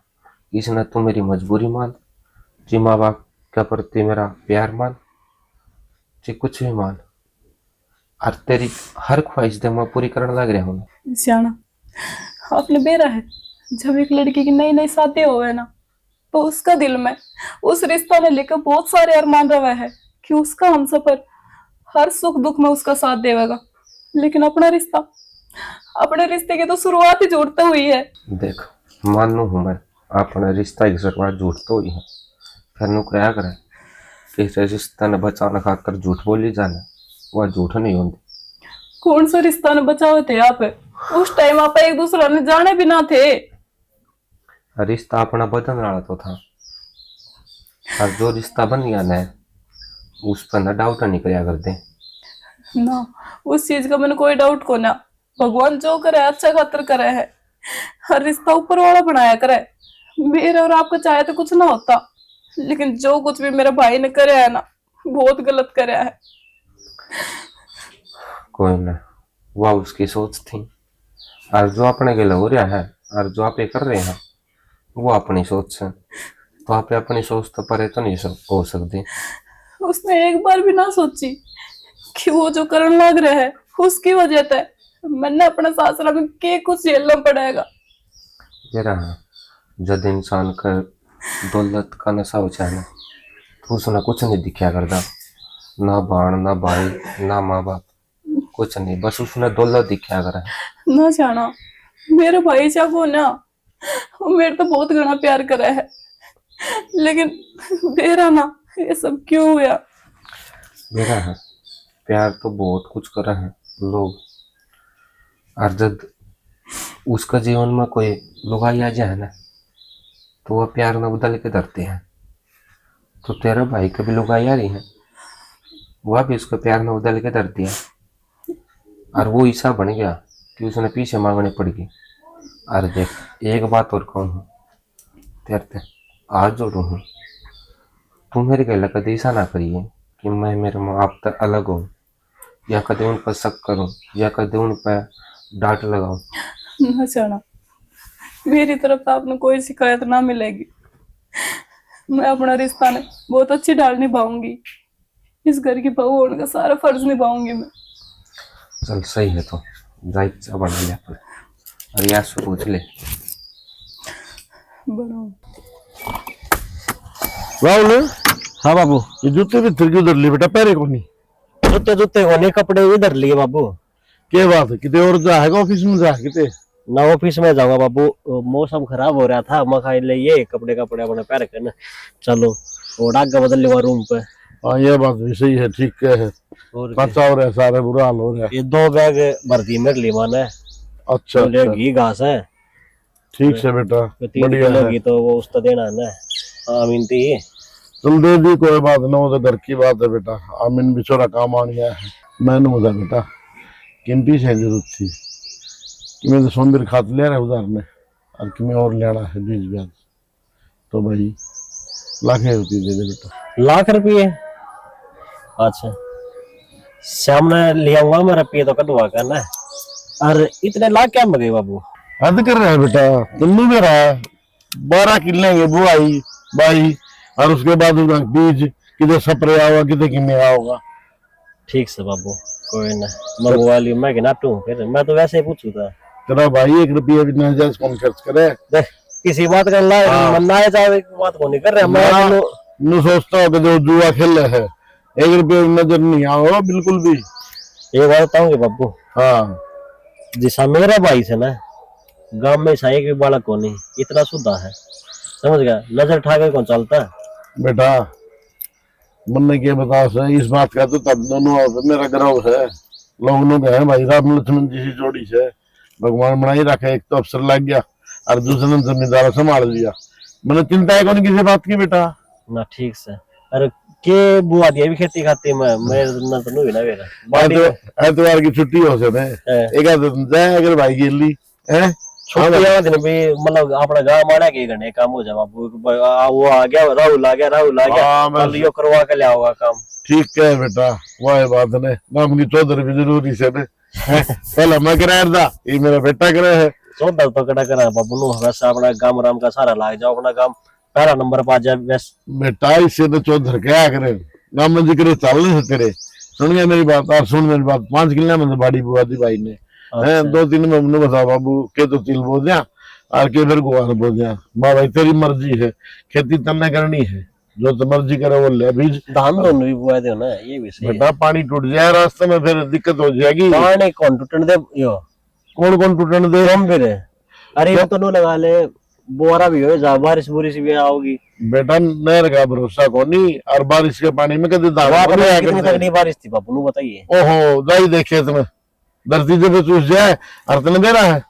इसने तो मेरी मजबूरी मान, जी माँ बाप के प्रति मेरा प्यार मान, जी कुछ भी मान, और तेरी हर ख्वाहिश दे मैं पूरी करने लग रहा हूँ। सियाना, आपने बेरा है, जब एक लड़की की नई नई शादी होवे ना, तो उसका दिल में उस रिश्ता ने लेकर बहुत सारे अरमान रवा है कि उसका हमसफर हर सुख दुख में उसका साथ देवेगा। लेकिन अपना रिश्ता, अपने रिश्ते की तो शुरुआत ही जुड़ते हुई है। देख मानू हूँ मैं अपना रिश्ता की शुरुआत झूठ तो ही है, फिर नु क्या करे किसी रिश्ता ने बचाने खातर झूठ बोली जाने, वह झूठ नहीं होती। कौन सा रिश्ता ने बचावे थे आप? उस टाइम आप एक दूसरे ने जाने भी ना थे। रिश्ता अपना बदलने वाला तो था, और जो रिश्ता बन गया ना उस पर ना डाउट नहीं कराया करते ना, उस चीज का मैंने कोई डाउट को ना। भगवान जो करे अच्छा खातर करे है, हर रिश्ता ऊपर वाला बनाया करे। मेरे और आपका चाहे तो कुछ ना होता, लेकिन जो कुछ भी मेरे भाई ने करे है ना, बहुत गलत करे है। कोई ना, वह उसकी सोच थी, और जो अपने के लिए हो रहा है और जो आप कर रहे हैं वो अपनी सोच है। तो आप अपनी सोच तो परे तो नहीं हो सकती। उसने एक बार भी ना सोची कि वो जो करने लग रहा है उसकी वजह से मैंने अपना सासरा में के कुछ झेलना पड़ेगा। जरा जब इंसान का दौलत का नशा हो जाए ना, तो उसने कुछ नहीं दिखा करता, ना बाण ना भाई ना माँ बाप, कुछ नहीं, बस उसने दौलत दिखा करा। ना जाना, मेरा भाई चाह वो ना, वो मेरे तो बहुत घना प्यार करे है, लेकिन मेरा ना ये सब क्यों हुआ? मेरा है प्यार तो बहुत कुछ करा है लोग, और जब उसका जीवन में कोई लुगाई आ जाए ना, तो वह प्यार में बदल के धरते हैं। तो तेरा भाई कभी लुगाई आ रही है, वह भी उसको प्यार में बदल के धरती है, और वो ऐसा बन गया कि उसने पीछे मांगनी पड़ गई। और देख एक बात और कहूँ, तेरे आज जोड़ू हूँ, तू मेरे गले कभी ऐसा ना करिए कि मैं मेरे माँ बाप तक अलग हूँ, या कभी उन पर शक करूँ, या कभी उन पर डांट लगाऊं। ना जाना, मेरी तरफ तो आपने कोई शिकायत ना मिलेगी। मैं अपना रिश्ता ने बहुत अच्छी ढाल निभाऊंगी, इस घर की बहू होने का सारा फर्ज निभाऊंगी मैं। चल सही है, तो जाई चा बना लिया पर और यार से पूछ ले। बनाओ। राहुल, हाँ बाबू। ये जूते भी तिरकी उधर ली बेटा, पैरे को नहीं जूते जूते होने कपड़े इधर लिए बाबू। क्या बात है, कितने और जाएगा ऑफिस में जा कितने ना ऑफिस में जाऊंगा बाबू, मौसम खराब हो रहा था, मैं खाई ले ये कपड़े कपड़े अपने पैर के ना, चलो वो डागा बदल लूंगा रूम पे। हाँ ये बात भी सही है, ठीक है। और खर्चा हो रहा है, सारे बुरा हाल हो रहा है। ये 2 बैग भर दी मेरे लिए माने। अच्छा, तो अच्छा घी घास है, ठीक से बेटा, 3 बढ़िया किलो है। घी तो वो उसका देना है ना। आमीन थी चल दे दी, कोई बात ना, वो तो घर की बात है बेटा। आमिन बिछोरा काम आ गया है। मैंने उधर बेटा किमती से जरूरत थी कि मैं तो सोनबीर खात ले रहा उधर ने, और कि मैं और लेना है बीज ब्याज, तो भाई लाखें रुपये दे दे बेटा। लाख रुपये? अच्छा शाम ने ले आऊंगा, मैं रुपये तो कटवा कर ना। और इतने लाख क्या मगे बाबू? हद कर रहा है बेटा, तुम भी रहा है 12 किले बुआई बाई, और उसके बाद उसका बीज कितने स्प्रे होगा, कितने किमेरा होगा। ठीक से बाबू, कोई ना, मंगवा लियो, मैं कि नाटू फिर, मैं तो वैसे ही पूछू था। तेरा भाई 1 रुपया भी नाजायज कौन खर्च करे। देख किसी बात का हाँ। ना जाए बात को नहीं कर रहे मैं। नु सोचता हो कि जो जुआ खेल रहे है 1 रुपया भी नजर नहीं आओ बिल्कुल भी। ये बात बताऊंगी बाबू, हाँ जिसा मेरा भाई से ना, गांव में साई के बालक को नहीं इतना सुधा है, समझ गया, नजर उठा के कौन चलता है बेटा। मन ने क्या बता से इस बात का, तो तब दोनों मेरा ग्रह है, लोग लोग है भाई, राम लक्ष्मण जी की जोड़ी से भगवान बनाई रखे। एक तो अफसर लग गया और दूसरे ने जमींदार संभाल लिया, मैंने चिंता है कौन किसी बात की बेटा ना। ठीक से, अरे के बुआ दिया भी खेती खाती में मेरे ना तो नहीं ना मेरा एतवार की छुट्टी हो सकते एक जाए अगर भाई गिरली है छुट्टी वाला दिन भी, मतलब अपना गांव माड़ा के घने काम हो जाए बाबू। वो आ गया, राहुल आ गया, राहुल आ गया, कल यो करवा के ले आओगा काम। ठीक है बेटा, वह बात ने नाम की चौधरी भी जरूरी से पहले मैं कराया था, ये मेरा बेटा करे है। चौधर तो कड़ा करा बाबू नु, वैसे अपना गांव राम का सारा लाग जाओ, अपना काम पहला नंबर पा जाए बस। बेटा इससे तो चौधर क्या करे, नाम में जिक्र चल नहीं तेरे सुन गया मेरी बात, और सुन मेरी बात, 5 किले में तो बाड़ी बुआ दी भाई ने, हैं 2-3 में हमने बता बाबू के तो तिल बो दिया और के फिर गुआर बो दिया। बा भाई तेरी मर्जी है, खेती तन्ने करनी है, जो तो मर्जी करे वो ले बीज। धान दोनों भी बुआ दो ना, ये भी सही है। बेटा पानी टूट जाए रास्ते में फिर दिक्कत हो जाएगी। पानी कौन टूटने दे यो, कौन कौन टूटने दे? हम फिर अरे वो तो नो लगा ले, बोरा भी हो जा, बारिश बुरिश भी आओगी। बेटा नहर का भरोसा कोनी, और बारिश के पानी में कभी दावा कितनी तगड़ी बारिश थी बापू नु बताइए। ओहो दाई देखे तुम्हें धरती जब चूस जाए और तने दे रहा है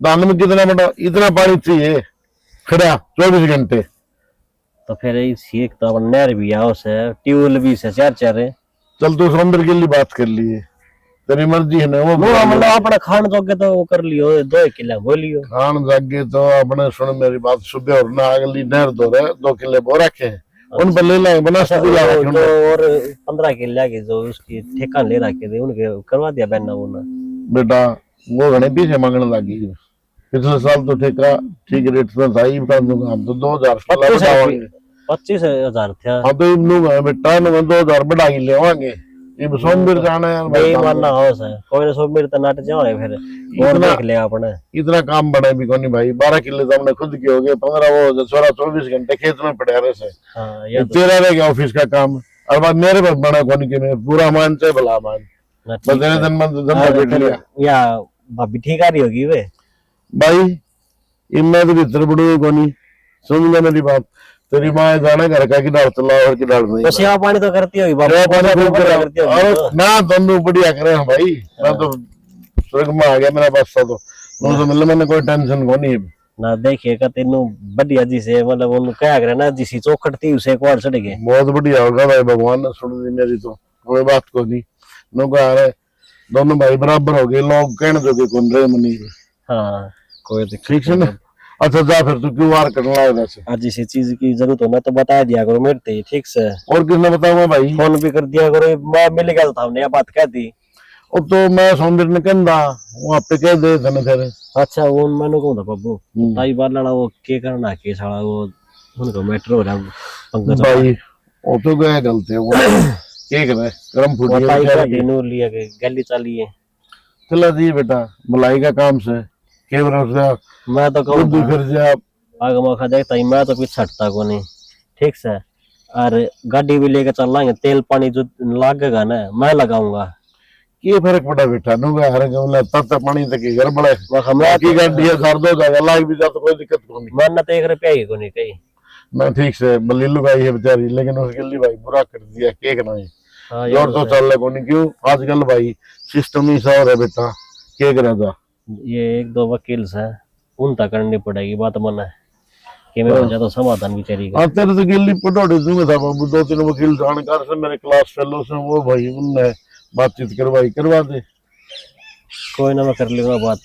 दान में कितना बड़ा इतना पानी चाहिए खड़ा 24 घंटे। तो फिर इसी एक तो नहर भी आओ से, ट्यूबवेल भी से, चार है। चल तो समुद्र के लिए बात कर लिए, तेरी मर्जी है ना। वो मतलब अपना खान जोगे तो वो कर लियो, 2 किले बो लियो। खान जागे तो अपने सुन मेरी बात, सुबह और ना अगली नहर दो रहे 2 किले बो रखे हैं, उन पर ले लाए बना तो और 15 किले के जो उसकी ठेका ले रखे थे उनके करवा दिया बहना वो ना। बेटा वो घने पीछे मांगने लगी, पिछले साल तो ठेका ठीक रेट में था, ही बता दूंगा हम तो 2000 25,000 था। हाँ तो इब्नू बेटा ने 2000 बढ़ा के ले आएंगे, ये सोमवीर जाना है भाई मानना हो सर, कोई ना सोमवीर तो नाट जाओ फिर और देख ले अपने। इतना काम बने भी कोनी भाई, 12 किले तो हमने खुद के हो गए, 15 वो 24 घंटे खेत में पड़े रहे से। हाँ ये तो तेरा रह गया ऑफिस का काम, और बाद मेरे पास बना कोनी के मैं पूरा मान से भला मान बस दिन में धंधा बैठ लिया। या भाभी ठीक आ रही होगी वे भाई इनमें तो भीतर बड़ू कोनी, सुन ले मेरी बात, तेरी माँ जाने घर का कि डाल चला और कि डाल नहीं तो सेवा पानी तो करती होगी बाबू, पानी खूब करती होगी और तो। ना दोनों बढ़िया करे हैं भाई, मैं तो स्वर्ग में आ गया मेरा बादशाह तो मतलब मैंने कोई टेंशन को नहीं। ना देखिए का तेनू बढ़िया जी से मतलब उन क्या करे ना जिसी चौखट थी उसे एक बार चढ़ गए। बहुत बढ़िया होगा भाई, भगवान ने सुन दी मेरी तो कोई बात को नहीं, नो कहा रहे दोनों भाई बराबर हो गए, लोग कहने जो कौन रहे मनी। हाँ कोई ठीक है ना। अच्छा जा फिर तू क्यों वार करने लगा वैसे, आज इसी चीज की जरूरत हो ना तो बता दिया करो मेरे ते, ठीक से। और किसने बताऊंगा भाई, फोन भी कर दिया करो, मैं मिल गया तो हमने ये बात कह दी। अब तो मैं सौंदर्य ने कहना वहां पे कह दे धने तेरे। अच्छा वो मैंने कहूँ था बाबू ताई बार लड़ा वो के करना के साला वो उनको मैटर हो रहा पंकज भाई वो तो गया गलती है वो केक में गरम फूट वो ताई का गया दिनों लिया के गली चली है। चला दी बेटा मलाई का काम से के भरोसा मैं तो कहूँ खुद फिर जा आगे मौका देखता ही मैं तो पीछे हटता को नहीं, ठीक से। और गाड़ी भी लेके चल लाएंगे, तेल पानी जो लगेगा ना मैं लगाऊंगा। ये फर्क पड़ा बेटा नुगा हर गमला तत्ता पानी तक के घर बड़े मैं की गाड़ी है सर दो जाएगा लाग भी जा तो कोई दिक्कत को नहीं। मैं तो 1 रुपया ही को नहीं कही। मैं ठीक से बल्ली लुगाई है बेचारी, लेकिन उसके लिए भाई बुरा कर दिया केक ना हाँ है और तो चल रहा को नहीं क्यों आजकल भाई सिस्टम ही सौ है बेटा केक रहता। ये 1-2 वकील से उनता करनी पड़ेगी बात मना है कि मैं वजह तो समाधान बिचारी का। हाँ तेरे तो गिल्ली पटोड़ी दूंगा था बाबू, 2-3 वकील जानकार से मेरे क्लास फेलो से वो भाई उनने बातचीत करवाई करवा दे। कोई ना मैं कर लूंगा बात,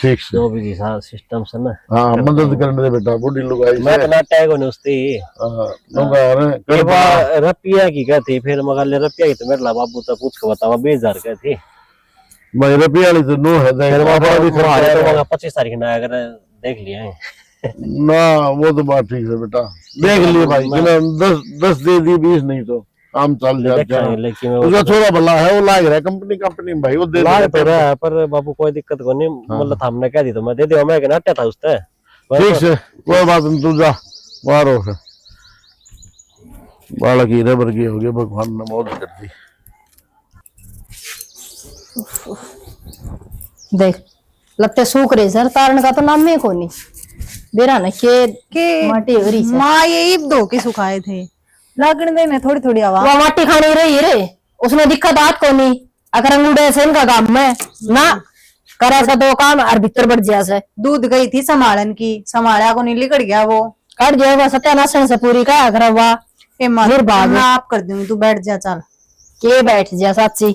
ठीक से जो भी सिस्टम से ना। हाँ मदद करने दे बेटा बुढ़ी लुगाई मैं से। तो ना टैग होने उसती रपिया की कहती, फिर मगर ले रपिया की तो मेरे ला बाबू तो पूछ के बतावा 20,000 का थी भाई रुपया वाली तो नो है फिर तो 25 तारीख ना अगर देख लिया है ना वो तो बात ठीक है बेटा देख लिए भाई बिना 10 दे दी 20 नहीं तो काम चल जाता देखेंगे। लेकिन मैं उसका थोड़ा भला है वो लाग रहा है कंपनी भाई वो दे लाग तो रहा है पर बाबू कोई दिक्कत को नहीं, मतलब हमने कह दी तो मैं दे दिया, मैं कहना हटा था उससे। ठीक से कोई बात नहीं तू जा बाहर हो बालक ही रबर की हो गया भगवान ने मौत कर दी। देख लगते सूख रहे सर, तारण का तो नाम में को नहीं बेरा न के माटी हो रही माँ ये ईब दो के सुखाए थे लगने देने थोड़ी थोड़ी आवाज। वो माटी खानी रही रे उसने दिक्कत बात को नहीं, अगर अंगूठे से इनका काम में ना करा सा 2 काम और भीतर बढ़ जा से। दूध गई थी संभालन की, संभाला को नहीं लिकड़ गया वो कट जाएगा सत्यानाश से पूरी का अगर हुआ ए माँ फिर बाद मैं आप कर दूंगी, तू बैठ जा चल। के बैठ जा साची।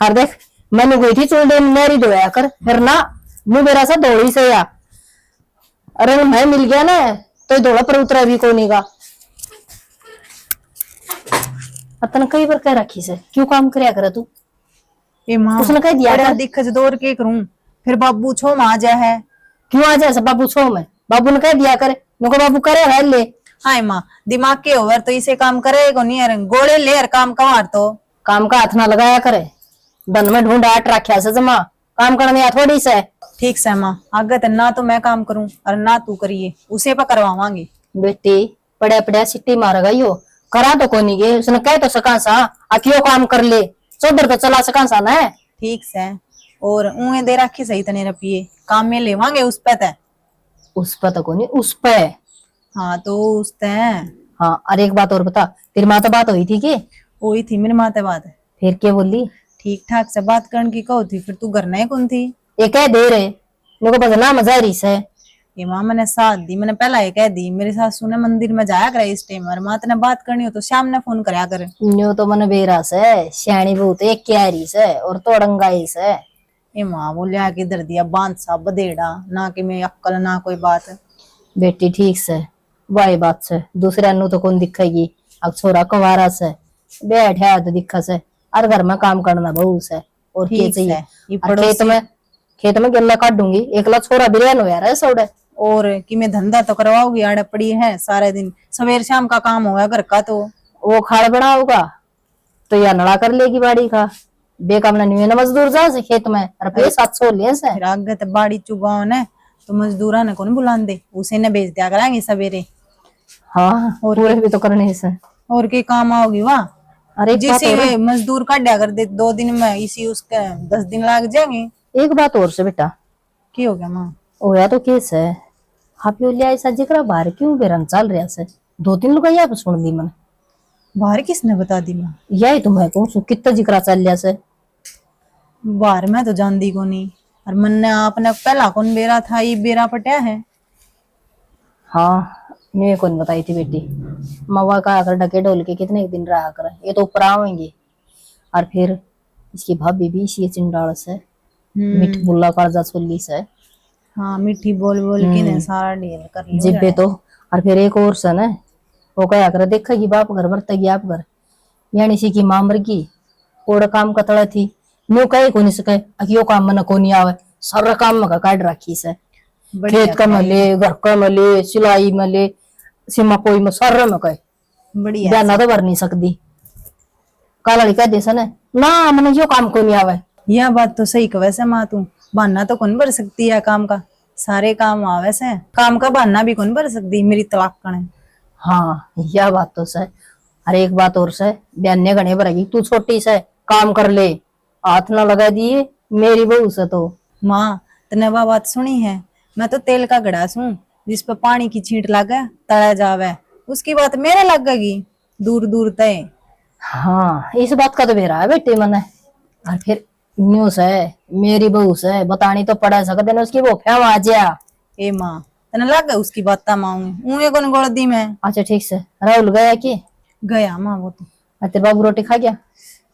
और देख मैंने गई थी चूल्हे मेरी धोया कर फिर ना मुंह मेरा सा दौड़ी से या अरे मैं मिल गया ना तो दौड़ा पर उतरा भी कोनी का अतन कई बार कह रखी से क्यों काम करया करे तू। ए माँ उसने कह दिया अरे कर। दिक्कत दौर के करूं फिर बाबू छो माँ जा है क्यों आ जाए बाबू छो में बाबू ने कह दिया करे नुको बाबू करे है ले हाय माँ दिमाग के ओवर तो इसे काम करेगा नहीं यार गोले ले यार काम कमार तो काम का हाथ ना लगाया करे, धन में ढूंढा आट रखा से जमा, काम करने या थोड़ी से। ठीक से माँ आगे तो ना तो मैं काम करूं और ना तू करिए उसे पर करवावांगी। बेटी पड़े पड़े सिट्टी मार गई हो, करा तो कोनी गे, उसने कह तो सका सा अकियो काम कर ले, चौधर तो चला सका सा ना। ठीक से और ऊँगे दे रखी सही तने रपिए काम में लेवांगे उस पे ते। उस पर तो कोनी उस पे। हाँ तो उस ते हाँ और एक बात और बता, तेरी माँ तो बात हुई थी कि? वही थी मेरी माते बात है। फिर क्या बोली? ठीक ठाक से बात करने की कहो थी, फिर तू घर नहीं कौन थी? ये कह दे रहे मेरे को बदना मजा रही से। ये माँ मैंने साथ दी, मैंने पहला ये कह दी मेरी सासू ने मंदिर में जाया करे इस टाइम, और माँ तेने बात करनी हो तो शाम ने फोन करया करे। न्यू तो मन बेरा से श्याणी बहुत एक क्यारी से और तोड़ंगाई से। ये माँ वो लिया के दर दिया बांध सा बदेड़ा, ना कि मैं अक्कल ना कोई बात। बेटी ठीक से वाई बात से दूसरे नु तो कौन दिखेगी, अब छोरा कुंवारा से बैठ है तो दिखा से, हर घर में काम करना बहू से और क्या ठीक चाहिए। है, ये और खेत में गन्ना काट दूंगी, एकला छोरा बिरयान हो यार सौड़े। और कि मैं धंधा तो करवाऊंगी, आड़े पड़ी है सारे दिन सवेर शाम का काम होगा घर का, तो वो खाड़ बनाऊगा तो या नड़ा कर लेगी बाड़ी का, बेकामना नहीं मजदूर जा से खेत में रुपये 700 ले से। फिर आगे तो बाड़ी चुगाओ ने तो मजदूरा ने कौन बुला दे, उसे ने बेच दिया कराएंगे सवेरे। हाँ और पूरे भी तो करने से और के काम आओगी वाह। अरे जिसे मजदूर काट दिया कर दे 2 दिन में, इसी उसके 10 दिन लग जाएंगे। एक बात और से बेटा, क्या हो गया माँ? होया तो केस है आप यो लिया ऐसा जिक्र बाहर क्यों बेरन चल रहा से, 2-3 लोग यहाँ पे सुन दी मन। बाहर किसने बता दी माँ? यही तुम्हें कहूँ कितना जिक्र चल रहा से। बाहर में तो जानती को नहीं, और मन ने आपने पहला कौन बेरा था, ये बेरा पटिया है। हाँ मैं कौन बताई थी बेटी, मवा का आकर ढके ढोल के कितने दिन रहा कर, ये तो ऊपर आवेंगे। और फिर इसकी भाभी भी इसी चिंडाल से मिठ बुल्ला कर्जा चुल्ली से। हाँ मीठी बोल बोल के ने सारा डील कर लिया जिब्बे तो। और फिर एक और सन है वो कहा कर देखेगी बाप घर बरतेगी आप घर, यानी इसी की मां मर गई ओड़ काम कतड़ा थी नो कहे को नहीं सके अकियो काम मन को नहीं आवे, सारा काम में काट रखी से, खेत का मले घर का मले सिलाई मले सीमा कोई में सारा में कहे बढ़िया जाना तो भर नहीं सकती। काला कह दे सन ना मन यो काम को नहीं आवे। यह बात तो सही कहे से माँ, तू बहाना तो कौन भर सकती है काम का, सारे काम आवे से, काम का बहाना भी कौन भर सकती मेरी तलाक कने। हाँ यह बात तो सही। अरे एक बात और से बयाने गणे भरेगी, तू छोटी से काम कर ले, हाथ ना लगा दिए मेरी बहू से। तो माँ तने वह बात सुनी है, मैं तो तेल का गड़ास हूँ जिस पे पानी की छींट लागे तला जावे, उसकी बात मेरे लगेगी दूर दूर तय। हाँ इस बात का तो बेरा है बेटे मन। और फिर न्यूज है मेरी बहू से बतानी तो पड़ा सकते न उसकी वो फेम आ जा। ए माँ तने लग गया उसकी बात मांगू ऊँगे कौन गोड़ दी मैं। अच्छा ठीक से राहुल गया कि? गया माँ वो तो। तेरे बाबू रोटी खा गया?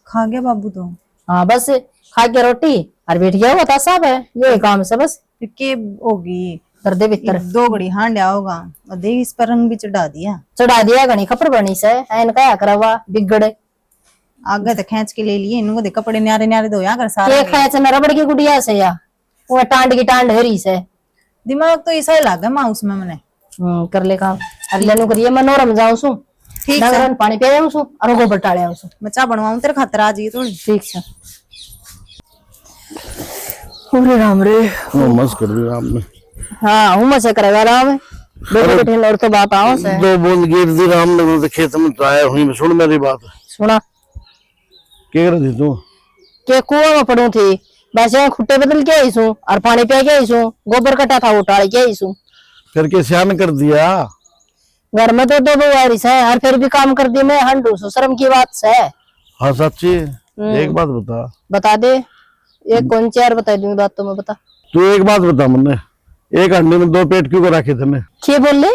खा गया बाबू तो। हाँ बस खा गया रोटी और बैठ गया होता सब है यही काम से बस। फिर के होगी कर दे भीतर 2 घड़ी हांडा होगा और देख इस पर रंग भी चढ़ा दिया घनी खपर बनी से एन कया करवा बिगड़े आगे तो खींच के ले लिए इनको दे कपड़े न्यारे न्यारे धोया कर सारे। के खींच न रबड़ की गुड़िया से या वो टांड की टांड हरी से दिमाग तो ऐसा ही लगा माँ उसमें मैंने। कर ले काम अल्लाह नु करिए मनोरम जाऊं सु ठीक है पानी पिया जाऊं सु और गोबर टाले आऊं सु मैं चाह बनवाऊं तेरे खातर आज ये थोड़ी। ठीक है। अरे राम रे मस्त कर दिया आपने। हाँ हूँ मजे करेगा राम बेटे बेटे और तो बात आओ से 2 बूंद गिर दी राम ने तो खेत में तो आया हुई। सुन मेरी बात, सुना क्या कर रही तू? के कुआं में पड़ू थी बस यहाँ खुट्टे बदल के आई सू और पानी पिया के आई सू, गोबर कटा था वो टाल के आई सू। फिर के सियान कर दिया घर में तो 2 बारिश है और फिर भी काम कर दी मैं हंडू सो शर्म की बात से। हाँ सच्ची एक बात बता दे एक कौन चार बता दूंगी बात तो मैं बता। तू एक बात बता मुन्ने, एक अंडे में 2 पेट क्यों को रखे थे? क्या बोल ले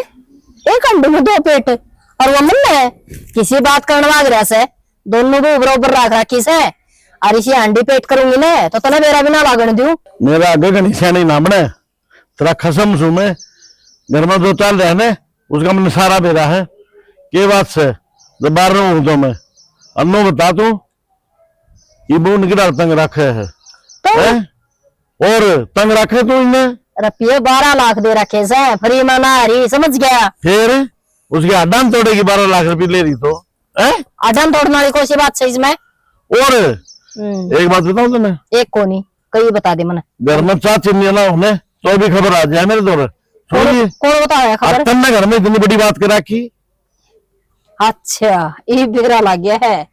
एक अंडे में 2 पेट और वो मन है किसी बात करने वाग रहा से दोनों को बराबर रख रखी से और इसी अंडी पेट करूंगी ना तो तना मेरा भी ना लागण दू। मेरा आगे का निशान नहीं नामने तेरा खसम सू में घर में जो चल रहा है उसका मैंने सारा बेरा है के बात से जब 12 हूं तो मैं अन्नो बता तू ये बूंद की तंग रखे है तो और तंग रखे तू इन्हें रुपये 12 लाख दे रखे से फ्री में ना रही समझ गया। फिर उसके हड्डान तोड़ेगी 12 लाख रुपए ले रही तो है। आडन तोड़ने वाली कौन सी बात सही इसमें? और एक बात बताऊं तुम्हें, एक को नहीं कई बता दे मने। घर में 4 चिमनियां ना होने तो भी खबर आ जाए मेरे दौर। कौन बताया खबर? तुमने घर में इतनी बड़ी बात करा की। अच्छा ये बेरा लग गया है,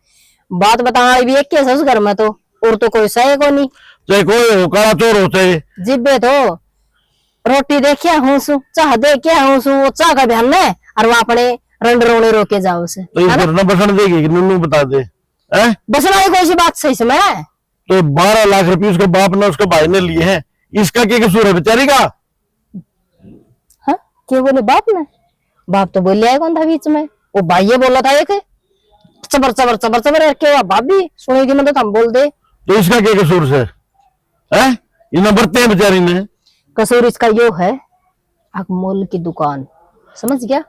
बात बताना भी एक केस है उस घर में तो, और तो कोई सही को नहीं। चाहे कोई हो, काला चोर हो चाहे जिब्बे तो रोटी देखिया हूँ सु, चाह देखिया हूँ सु, वो चाह का बहन ने और वो अपने रंड रोने रोके जाओ उसे। तो इस घर न बसन देगी कि नन्नू बता दे है? बसना ही कोई सी बात सही समय। तो 12 लाख रुपए उसके बाप ने उसके भाई ने लिए हैं, इसका क्या कसूर है बेचारी का? हाँ क्या बोले बाप ने? बाप तो बोल लिया कौन था बीच में, वो भाई ये बोला था एक चबर चबर चबर चबर के बाप भी सुनेगी मतलब हम बोल दे। तो इसका क्या कसूर से है? इन्हें बरते हैं बेचारी ने। कसूर इसका यो है अकमोल की दुकान, समझ गया?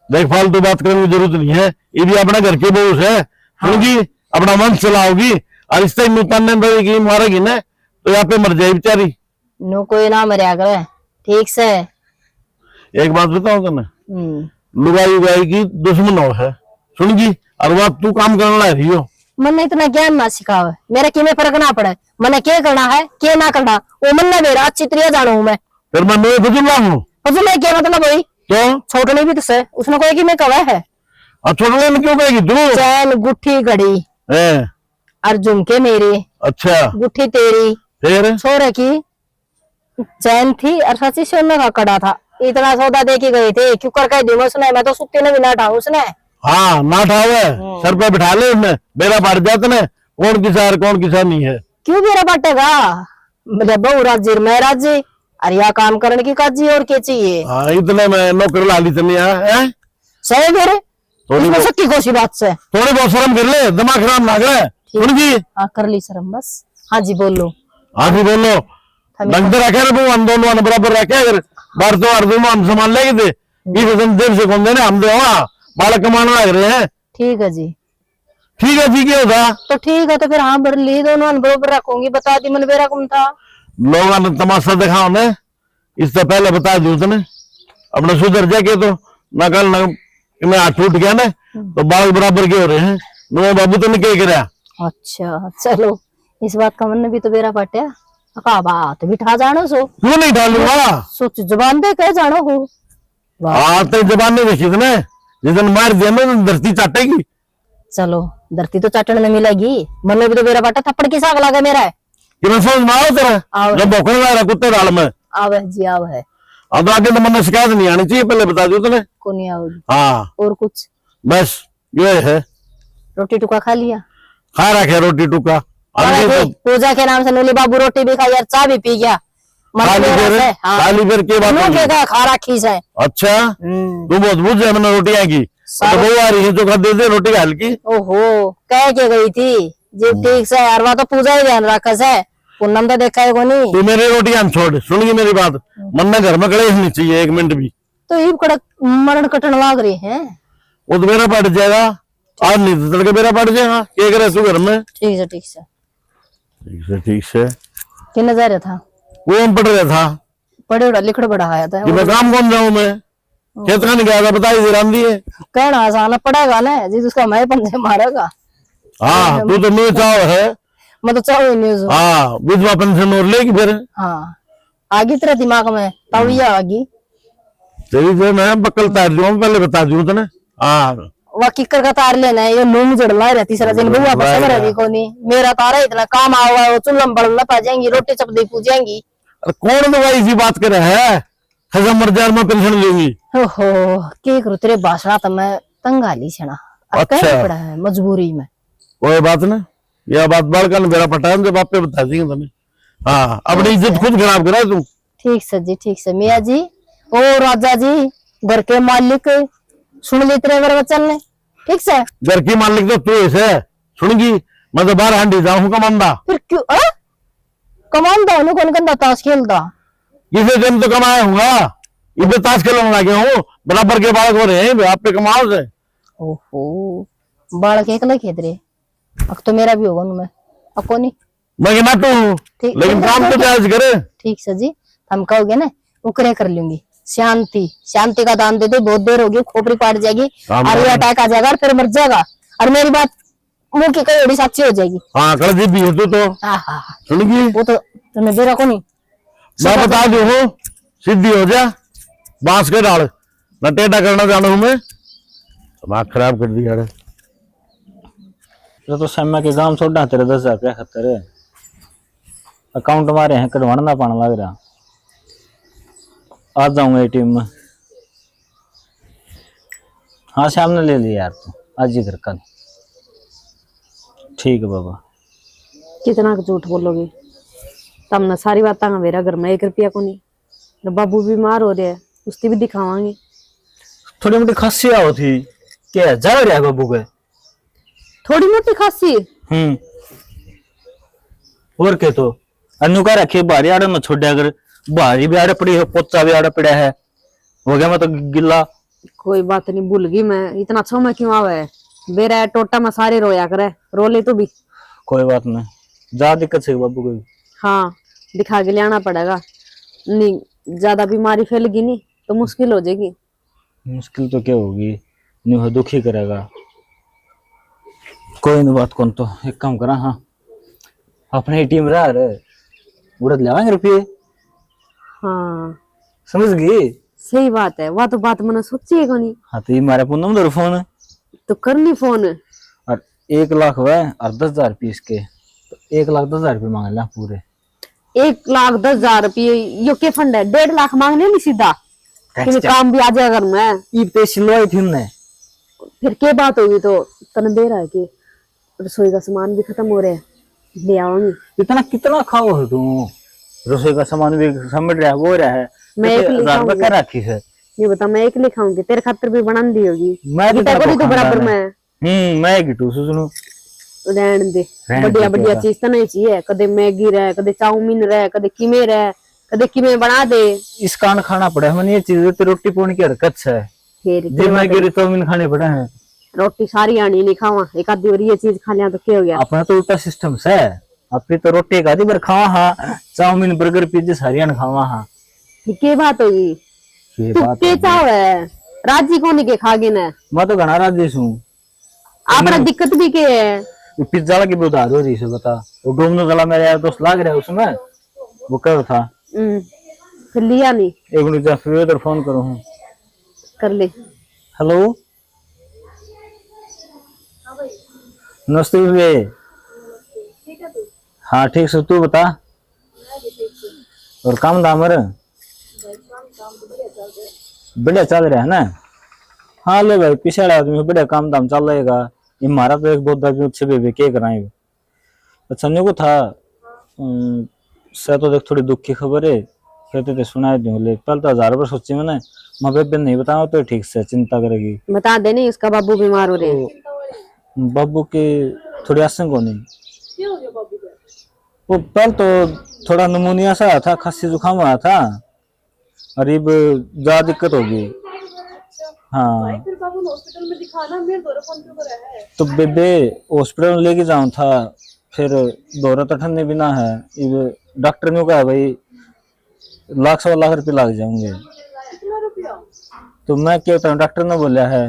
देख फालतू बात करने की जरूरत नहीं है, ये भी अपना घर के बोझ है। क्योंकि अपना मन चलाओगी और इस टाइम मुताने रहेगी मारेगी ना तो यहाँ पे मर जाए बेचारी। नो कोई ना मरिया करे ठीक से। एक बात बताओ तुम्हें, लुगाई उगाई की दुश्मन हो है सुनगी, और वह तू काम करने ला रही हो। मन इतना ज्ञान ना सिखावे, मेरा किमें फर्क ना पड़े, मने क्या करना है क्या ना करना वो मन ने मेरा अच्छी तरह जानू हूं मैं। फिर मैं फजुल्ला हूँ। फजुल्ला क्या मतलब भाई? तो छोटने भी तो से उसने कोई कि मैं कवा है। छोटने में क्यों कहेगी तू? चैन गुट्ठी घड़ी और झुमके मेरे। अच्छा गुट्ठी तेरी, फिर छोरे की चैन थी और सची सोने का कड़ा था। इतना सौदा दे के गए थे, क्यों कर कह दी उसने, मैं तो सुत्ती ने भी ना उठाऊ उसने। हाँ ना ठावे सर पे बिठा ले उसने, मेरा बढ़ जाते ने कौन किसा है कौन किसा नहीं है। क्यों मेरा बांटेगा? मेरे बहु राज्य मैं राज्य, अरे या काम करने की काजी और क्या चाहिए? हाँ इतने में नौकर लाली तो नहीं है सही मेरे थोड़ी बहुत सच्ची कोशी बात से थोड़ी बहुत शर्म कर ले, दिमाग खराब ना करे उनकी। हाँ कर ली शर्म बस। हाँ जी बोलो। हाँ जी बोलो। ढंग से रखे ना हम दोनों बराबर रखे, अगर बार तो हर दोनों हम संभाल लेंगे थे बीस देर से कौन देने हम दे बालक कमाने लग रहे हैं। ठीक है जी ठीक है ठीक है होगा तो ठीक है, तो फिर हाँ भर ली दोनों बराबर रखूंगी। बता दी मन मेरा कौन था? लोगों ने तमाशा दिखा उन्हें, इससे पहले बता दू तने अपने सुधर जाके तो न कल न मैं हाथ टूट गया ना तो बाल बराबर के हो रहे हैं। नो बाबू तुमने क्या कराया? अच्छा चलो इस बात का मन भी तो मेरा पटा का बात बिठा जानो सो। क्यों नहीं डालूंगा? सोच जुबान दे कह जानो हो। हाँ तो जबान नहीं देखी तुमने, जिस दिन मार दिया ना धरती चाटेगी। चलो धरती तो चाटने में मिलेगी, मन में भी तो मेरा पटा थप्पड़ की साग लगा मेरा है कि मैं समझ मारो तेरा जब भौंकने लग रहा कुत्ते डाल में। आवे जी आवे। अब तो आगे तो मन शिकायत नहीं आनी चाहिए, पहले बता दो तुमने। को नहीं आओगी। हाँ और कुछ? बस ये है। रोटी टुका खा लिया? खा रखे रोटी टुका। पूजा के नाम से नूली बाबू रोटी भी खाई और चाय भी पी गया। खाली फिर के बात खा रखी है। अच्छा तू बहुत बुझ है मैंने रोटियां की तो वो आ रही है जो खा दे रोटी हल्की। ओहो कह के गई थी जी ठीक से यार, वहाँ तो पूजा ही ध्यान रखा है, पूनम तो देखा है को नहीं। तू मेरी रोटियां छोड़, सुनिए मेरी बात, मन में घर में कड़े नहीं चाहिए एक मिनट भी। तो ये कड़क मरण कटन लाग रही है। वो तो मेरा पड़ जाएगा आज नहीं तो तड़के मेरा पड़ जाएगा, क्या करे तू घर में? ठीक है ठीक से ठीक से ठीक से। किन जा रहा था? वो हम पढ़ रहा था। पढ़े उड़ा लिखड़ बड़ा आया था कि मैं काम कौन जाऊं, मैं खेत खाने गया था, बताई दे रांधी है कहना आसान पड़ेगा ना जी, उसका मैं पंजे मारेगा। हाँ तू तो नहीं चाहो है, मैं तो चाहू न्यूज। हाँ विधवा पेंशन और लेगी फिर। हाँ आगी तेरे दिमाग में तविया आगी तेरी जो मैं बकल तार दूं पहले बता दूं तने। हाँ वह किकर का तार लेना है, ये नूंग जड़ला रहती सारा दिन बुआ पर सब रहती कोनी। मेरा तारा इतना काम आवा वो चुल्लम बड़ला पा जाएंगी, रोटी चपड़ी पूजेंगी। अरे कौन तो इसी बात करे है, खजा मर जाए मैं पेंशन लूंगी। ओहो के करू तेरे भाषा तो मैं तंगा ली छना। अच्छा पड़ा है मजबूरी में। कोई बात ना, यह बात बालका ने मेरा पटान जब आप पे बता देंगे तुम्हें। हाँ अपनी इज्जत खुद खराब करा तू। ठीक से जी ठीक से। मियाँ जी ओ राजा जी घर के मालिक सुन ली तेरे मेरे वचन ने, ठीक से। घर की मालिक तो तू ऐसे सुनगी, मैं तो बाहर हांडी जाऊँ कमांडा। फिर क्यों कमांडा उन्हें कौन कंधा ताश खेलता? किसी दिन तो कमाया हूँगा, इधर ताश खेलने लगे हूँ, बराबर के बालक हो रहे हैं आप पे कमाओ से। ओहो बालक एक लगे रे, अब तो मेरा भी होगा उनमें अब को नहीं। मैं नाटू हूँ लेकिन काम तो जायज करे। ठीक से जी हम कहोगे ना उकरे कर लूंगी, शांति, शांति का दान दे दे। बहुत देर होगी, खोपड़ी पाट जाएगी और ये अटैक आ जाएगा और फिर मर जाएगा। और मेरी बात मुंह की कई सच्ची हो जाएगी। हाँ कल जी भी है तो हाँ, सुनगी वो तो तुम्हें बेरा को नहीं मैं बता दू हूँ, सीधी हो जा, बांस के डाल न टेढ़ा करना जाना हूँ मैं, दिमाग खराब कर दिया यार। तो समय के काम छोड़ा तेरे 10,000 रुपया खतर अकाउंट मारे हैं कटवाना ना पाना लग रहा। आज जाऊंगा एटीएम में। हाँ शाम ने ले लिया यार, तू आज ही कर कल। ठीक है बाबा। कितना झूठ बोलोगे? तमने सारी बात मेरा घर में 1 रुपया को नहीं। बाबू बीमार हो रहे हैं, उसकी भी दिखावांगे। थोड़ी मोटी खांसी आओ थी क्या जा रहा है बाबू के? थोड़ी मोटी खांसी? और के तो अनु का रखे बाहरी आड़े में छोड़ अगर बाहरी भी आड़े पड़ी है, पोचा भी आड़े पड़ा है, हो गया मैं तो गिल्ला। कोई बात नहीं, भूल गई मैं। इतना अच्छा मैं क्यों आवे? बेरा टोटा में सारे रोया करे, रो ले तू भी। कोई बात नहीं, ज्यादा दिक्कत है बाबू को। हाँ दिखा के लाना पड़ेगा, नहीं ज्यादा बीमारी फैलेगी नहीं तो मुश्किल हो जाएगी। मुश्किल तो क्या होगी, नहीं दुखी करेगा। कोई नहीं बात कौन, तो एक काम करा। हाँ अपने एटीएम रहा उड़द लेवाएंगे रुपये। हाँ समझ गई? सही बात है, वह तो बात मैंने सोची है नहीं। हाँ तो ये मारे पुनम दो फोन तो करनी फोन। और 1 लाख हुआ और 10,000 रुपये इसके, तो 1,10,000 रुपये मांग ला पूरे। 1,10,000 रुपये यो के फंड है? 1.5 लाख मांगने नहीं सीधा, कि काम भी आ जाएगा घर में। ईद पे सिलवाई थी हमने। फिर क्या बात होगी? तो तने दे रहा है कि रसोई का सामान भी खत्म हो रहा है, ले आऊंगी। इतना कितना खाओ हो तुम? रसोई का सामान भी समझ रहा है, वो रहा है। मैं एक रुपये क्या रखी है? ये बता, मैं एक ले खाऊंगी, तेरे खातर भी बना दी होगी। मैं भी तो बराबर में। मैं गिटू सुनो रहन दे, बढ़िया बढ़िया चीज तो नहीं चाहिए। कदे मैगी रहे, कदे चाउमीन रहे, कदे किमे रहे, कदे किमे बना दे। इस कान खाना पड़ा है ये चीज, तो रोटी पोने की हरकत है। फिर मैगी चाउमीन खाने पड़े हैं, रोटी सारी आनी नहीं खावा, एक आधी और ये चीज खा लिया तो क्या हो गया? अपना तो उल्टा सिस्टम से अपनी तो रोटी एक आधी बार खावा। हाँ चाउमीन बर्गर पिज्जा सारी खावा। हाँ के बात होगी? तू के चाव है? राजी कोनी के खागे ना? मैं तो घना राजी हूँ। आपरा दिक्कत भी के है? पिज्जा वाला की भी उधार हो रही है, बता। वो डोमिनोज वाला मेरे यार दोस्त लाग रहा है उसमें, वो कर था फिर लिया नहीं? एक मिनट फिर उधर फोन करो। हूँ कर ले। हेलो नमस्ते भैया। हाँ ठीक से, तू बता। और काम दाम बढ़िया चल रहा है ना? हाँ ले भाई, पिछले आदमी बढ़िया काम दाम चल रहेगा। ये मारा तो एक बहुत अच्छे बेबे क्या कराए। अच्छा नहीं को था से तो देख थोड़ी दुख की खबर है, कहते थे सुनाए दूं ले। पहले तो 1000 रुपये सोची मैंने, माँ बेबे नहीं बताओ तो ठीक से चिंता करेगी। बता दे नहीं, उसका बाबू बीमार हो रहे हैं। तो बाबू की थोड़ी आशंका हो नहीं, वो पहले तो थोड़ा नमूनिया सा आया था, खांसी जुकाम आया था, और अब ज्यादा दिक्कत होगी। हाँ फिर बाबू हॉस्पिटल में दिखाना, मेरे दौरा फोन क्यों कर रहा है? तो बेबे हॉस्पिटल में लेके जाऊं था, फिर दौरा तो ठंडे बिना है। इब डॉक्टर ने कहा भाई 1,00,000 सवा लाख रुपये लग जाएंगे। कितना रुपया? तो मैं क्या बताऊं, डॉक्टर ने बोला है।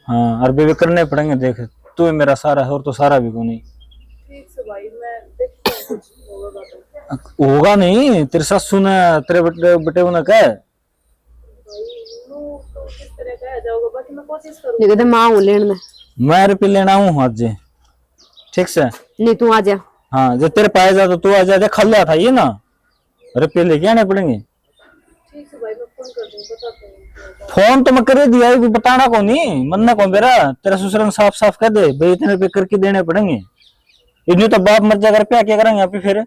हाँ और बेबे करने पड़ेंगे। देख तू ही मेरा सारा है, और तो सारा भी को नहीं। ठीक से भाई, मैं देखता हूं कुछ होगा तो। होगा नहीं, तेरे सासू ने तेरे बेटे ने कहा तो किस तरह का जाओगे? बाकी मैं कोशिश करूंगा। नहीं कहते माँ हूँ लेने में। मैं रुपये लेना हूँ आज, ठीक से। नहीं तू आ जा। हाँ जब तेरे पाए जा तो तू आ जा, खल लिया था ये ना, रुपये लेके आने पड़ेंगे। ठीक है भाई, मैं फोन कर दूं, बताता हूं। फोन तो मैं कर दिया, बताना को नहीं, मनना को मेरा। तेरा ससुर ने साफ साफ कह दे भाई इतने रुपये करके देने पड़ेंगे। इतने तो बाप मर जाकर क्या क्या करेंगे आप फिर?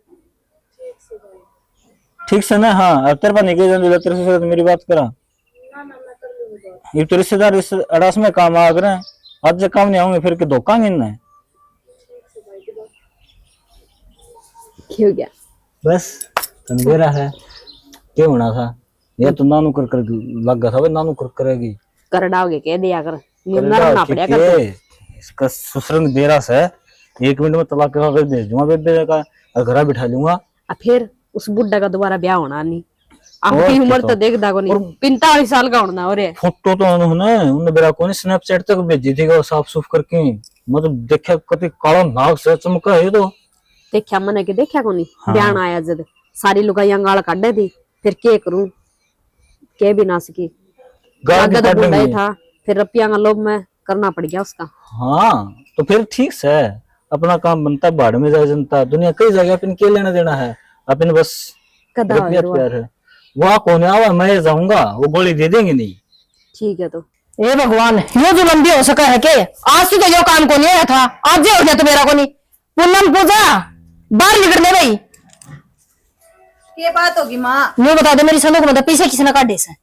ठीक से ना? हाँ अब तेरे पास निकल जाए, तेरे ससुर तो मेरी बात करा। ये तो रिश्तेदार इस अड़ास में काम आ गए, आज से काम नहीं आऊंगे फिर के धोखा गिनना है। क्यों गया? बस मेरा है क्या होना था, ये तो नानू कर कर लग गया था भाई, नानू कर करेगी कर डाओगे कह दिया कर, ना पड़ेगा कर। इसका ससुर ने बेरा से 1 मिनट में तलाक का भेज दूंगा बेबे का, और घर बिठा लूंगा। फिर उस बुढ़ा का दोबारा ब्याह होना नहीं। आपकी उम्र तो देख दागो नहीं 45 साल का होना हो रे। फोटो तो उन्होंने उन्होंने मेरा कोनी स्नैपचैट तक भेजी थी साफ सुफ करके, मतलब देखा कति काला नाक से चमका है तो देखा मैंने के देखा कोनी हाँ। ध्यान आया जब सारी लुगाइयां गाल काटे थी, फिर के करूं के भी ना सकी गाड़ी तो ढूंढा ही काटेंगे। था, फिर रुपया का लोभ में करना पड़ गया उसका। हाँ तो फिर ठीक है, अपना काम बनता, भाड़ में जाए जनता, दुनिया कई जगह अपन के लेना देना है, अपन बस कदा रुपया प्यार है। वहाँ कौन आवा, मैं जाऊंगा, वो गोली दे देंगे नहीं। ठीक है तो ए भगवान, ये जो लंबी हो सका है के आज तो जो काम को नहीं आया था, आज ये हो गया तो मेरा को नहीं। पूनम पूजा बाहर निकल दे भाई। ये बात होगी माँ न्यू बता दे मेरी संदूक में पीछे किसी ने काटे से।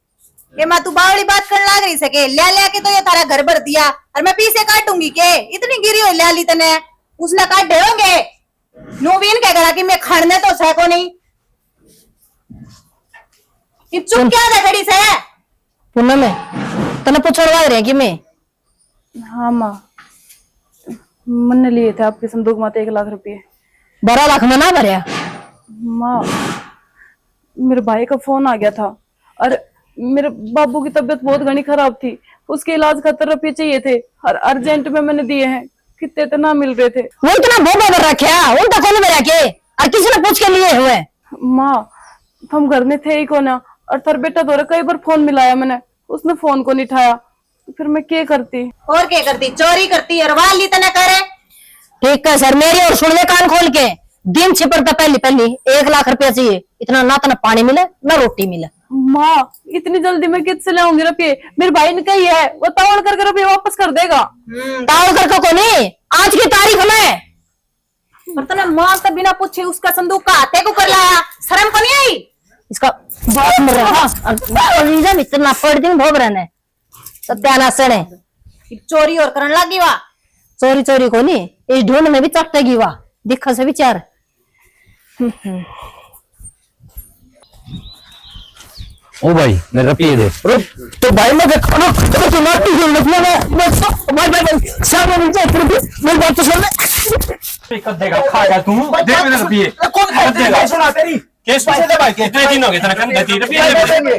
के माँ तू बावड़ी बात करने लग रही सके, ले के तो ये तारा घर भर दिया और मैं पीछे काटूंगी के, इतनी गिरी हुई ले ली तने, उसने काट दे होंगे। नोबीन कह करा कि मैं खड़ने तो सको नहीं, ये चुप क्या है खड़ी से? पूनम में तने पूछने लग रहे कि मैं हाँ माँ, मैंने लिए थे आपके संदूक में 1 लाख रुपए। 12 लाख में ना भरया। माँ मेरे भाई का फोन आ गया था और मेरे बाबू की तबीयत बहुत घनी खराब थी, उसके इलाज खातर रुपये चाहिए थे और अर्जेंट में मैंने दिए हैं, कितने तो ना मिल रहे थे। वो इतना बोबा भर रखा उनका कौन मेरा के और किसी ने पूछ के लिए हुए। माँ हम घर में थे ही को ना, और तेरा बेटा दौरे कई बार फोन मिलाया मैंने, उसने फोन को नहीं उठाया, तो फिर मैं क्या करती? और क्या करती? चोरी करती और वाली तने करे। ठीक है सर, मेरी और सुन ले कान खोल के, दिन छिपड़ता पहली पहली 1 लाख रुपया चाहिए, इतना ना तना पानी मिले ना रोटी मिले। माँ इतनी जल्दी मैं किससे लाऊंगी रुपये? मेरे भाई ने कही है वो तावड़ करके रुपये वापस कर देगा। तावड़ करके को नहीं, आज की तारीख में। पर तने माँ से बिना पूछे उसका संदूक का हाथे को कर लाया, शर्म को नहीं आई? इसका बाप मर रहा और रीजन इतना पड़ दिन भोग रहने सत्यानाश है। चोरी और करने लगी वा। चोरी चोरी को नहीं, इस ढूंढ में भी चटेगी वा, दिखा से विचार। ओ भाई मेरे रुपये दे। तो भाई मैं देखो ना, तो तू नाटी खेल रखना मैं भाई सामने नीचे मेरी बात तो सुन ले। कब देगा खाएगा तू? दे मेरे रुपये। कौन खाएगा? देगा सुना तेरी केस पैसे दे भाई के 3 दिन हो गए तेरा काम देती रुपये दे।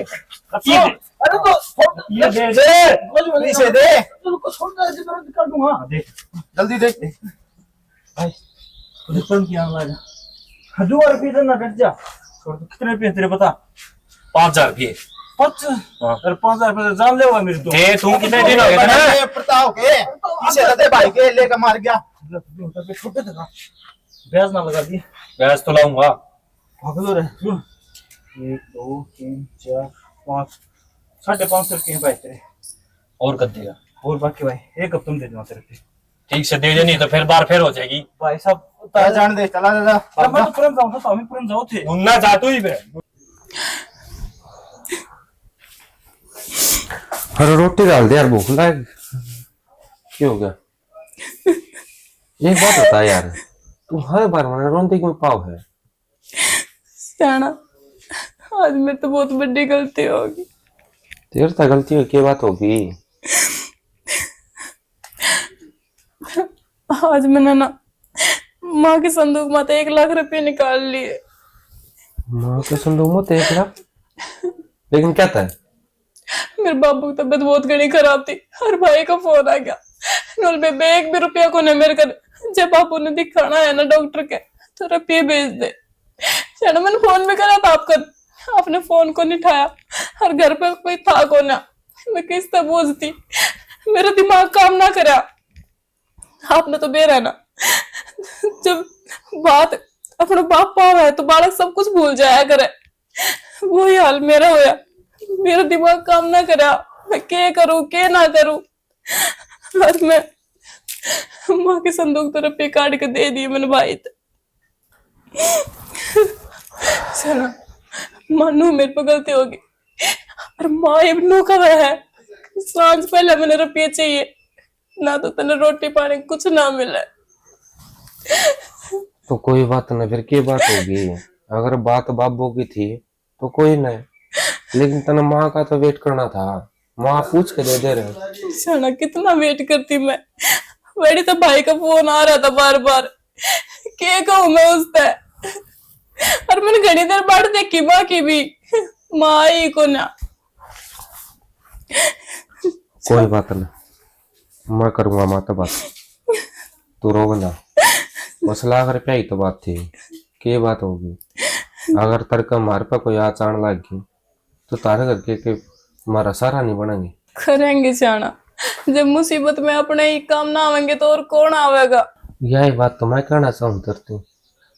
रुपये अरे तो ये दे दे नीचे दे, तुमको छोड़ दे जरूरत कर दूंगा। दे जल्दी दे भाई, तू फोन किया वाला 1000 रुपये देना कट जा। छोड़ दो, कितने रुपये तेरे बता? 5000 रुपये। 5000 रुपये जान ले हुआ मेरी तो। ए तू कितने दिन हो गए तेरा? पता हो के पीछे दे भाई के लेकर मार गया। छोटे थे ब्याज ना लगा दिए, गैस तो लाऊंगा। भाग रे 1 2 3 4 5 550 रुपये भाई तेरे, और कर देगा और बाकी भाई एक हफ्ते में दे दूंगा तेरे पे। ठीक से दे दे, नहीं तो फिर बार फिर हो जाएगी। भाई साहब जान दे, चला दे मैं तो तुरंत जाऊंगा, स्वामी तुरंत जाओ थे मुन्ना जा तू ही पे। अरे रोटी डाल दे यार, भूख लग। क्या हो गया? एक बात बता यार, तू हर बार मैंने रोते क्यों पाव है? सियाना आज मेरे तो बहुत बड़ी गलती होगी। तेरे तो गलती है, क्या बात होगी? आज मैंने ना माँ के संदूक में 1 लाख रुपए निकाल लिए। माँ के संदूक में 1 लाख? लेकिन क्या था? मेरे बाबू की तबीयत बहुत घनी खराब थी और भाई का फोन आ गया, नोल बेबे 1 भी रुपया को नहीं मेरे कर, जब बाबू ने दिखाना है ना डॉक्टर के तो रुपये भेज दे। चलो मैंने फोन में करा था आपका, आपने फोन को नहीं उठाया और घर पे कोई था को ना, मैं किस तरह बोझती, मेरा दिमाग काम ना करा। आपने तो बेर है ना, जब बात अपने बाप पाव है तो बालक सब कुछ भूल जाया करे, वही हाल मेरा होया। मेरा दिमाग काम ना करा, मैं क्या करूं क्या ना करूं। और मैं माँ के संदूक तो रुपये काट के दे दिए मैंने भाई तो। चलो मानू मेरे पे गलती होगी और माँ ये नौका है, सांझ पहले मैंने रुपये चाहिए ना, तो तेने रोटी पानी कुछ ना मिला। तो कोई बात ना, फिर क्या बात होगी? अगर बात बाबू की थी तो कोई नहीं, लेकिन तने माँ का तो वेट करना था, माँ पूछ के दे रहे। शाना कितना वेट करती मैं, बड़ी तो भाई का फोन आ रहा था बार बार, क्या कहूँ मैं उससे। और मैंने घड़ी देर बाद देखी माँ की भी, माँ आई को ना। कोई बात नहीं, मैं करूंगा माँ तो बात, तू रोग ना। मसला अगर पे ही तो बात थी, के बात होगी। अगर तड़का मार पर कोई आचान लाग गई तो तारे करके के मारा सारा नहीं बनेंगे। करेंगे सियाना, जब मुसीबत में अपने ही काम ना आवेंगे तो और कौन आवेगा। यही बात तो मैं कहना चाहूँ तरती।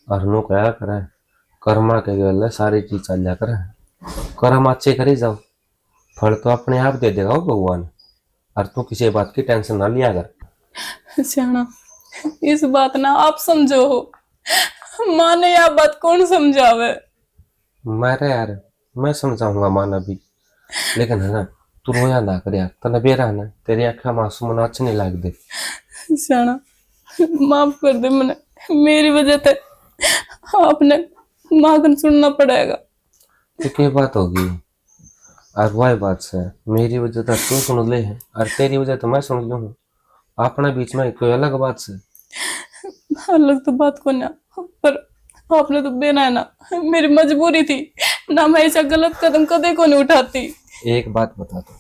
और नो क्या करे, कर्मा के गल सारी चीज चल जा करे, कर्म अच्छे करी जाओ, फल तो अपने आप दे देगा वो भगवान। और तू किसी बात की टेंशन ना लिया कर। सियाना, इस बात ना आप समझो हो, माने या बात कौन समझावे। मेरे यार मैं समझाऊंगा माना भी, लेकिन है ना तू रोया ना कर यार, तना बेरा है ना, तेरी आंखें मासूम अच्छे नहीं लग दे। सियाना माफ कर दे, मैंने मेरी वजह से आपने माँ को सुनना पड़ेगा। तो क्या बात होगी, और वही बात से मेरी वजह तो तू सुन ले है और तेरी वजह तो मैं सुन लू हूँ। अपने बीच में कोई अलग बात से अलग तो बात को ना, पर आपने तो बेना है ना, मेरी मजबूरी थी ना, मैं ऐसा गलत कदम कदे को नहीं उठाती। एक बात बता दो,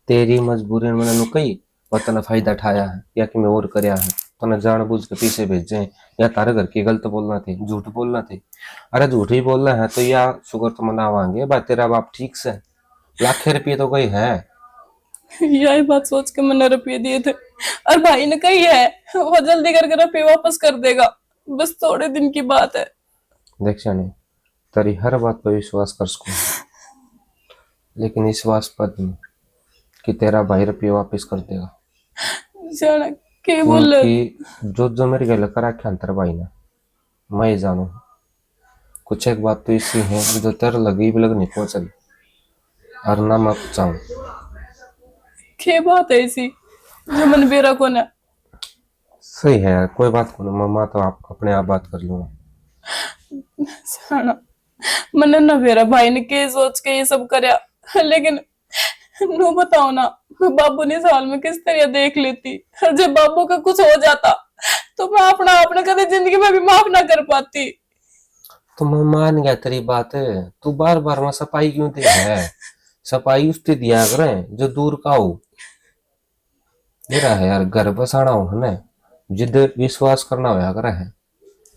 तेरी मजबूरी में मैंने कई वतन फायदा उठाया है या कि मैं और करया है, तने जानबूझ के पीछे भेजे या तारे घर की गलत बोलना थे, झूठ बोलना थे। अरे झूठ ही बोलना है तो या शुक्र तो मनावांगे भाई, तेरा बाप ठीक से लाख रुपये तो गई है। यही बात सोच के मैंने रुपये दिए थे, और भाई ने कही है वो जल्दी करके रुपये वापस कर देगा, बस थोड़े दिन की बात है। देख शानी, तेरी हर बात पर विश्वास कर सकूं, लेकिन इस बात पर नहीं कि तेरा भाई रुपये वापस कर देगा। जाना के बोल क्योंकि जो मेरी गल कर रखा अंतर भाई ने, मैं ही जानू। कुछ एक बात तो इसी है जो तेरे लगी भी लग नहीं पहुंचल, और ना मैं चाहूँ। के बात है ऐसी जो मन बेरा को ना। सही है यार, कोई बात नहीं, मम्मा तो आप अपने आप बात कर लूंगा। जाना मैंने ना बेरा भाई ने के सोच के ये सब करया, लेकिन नो बताओ ना, बाबू ने साल में किस तरह देख लेती, और जब बाबू का कुछ हो जाता तो मैं अपना अपने कदे जिंदगी में भी माफ ना कर पाती। तो मैं मान गया तेरी बात है, तू बार बार वहां सफाई क्यों दे है? सफाई उससे दिया करें जो दूर का हो। मेरा है यार, घर बसाना हो है ना, जिद विश्वास करना होया करे है,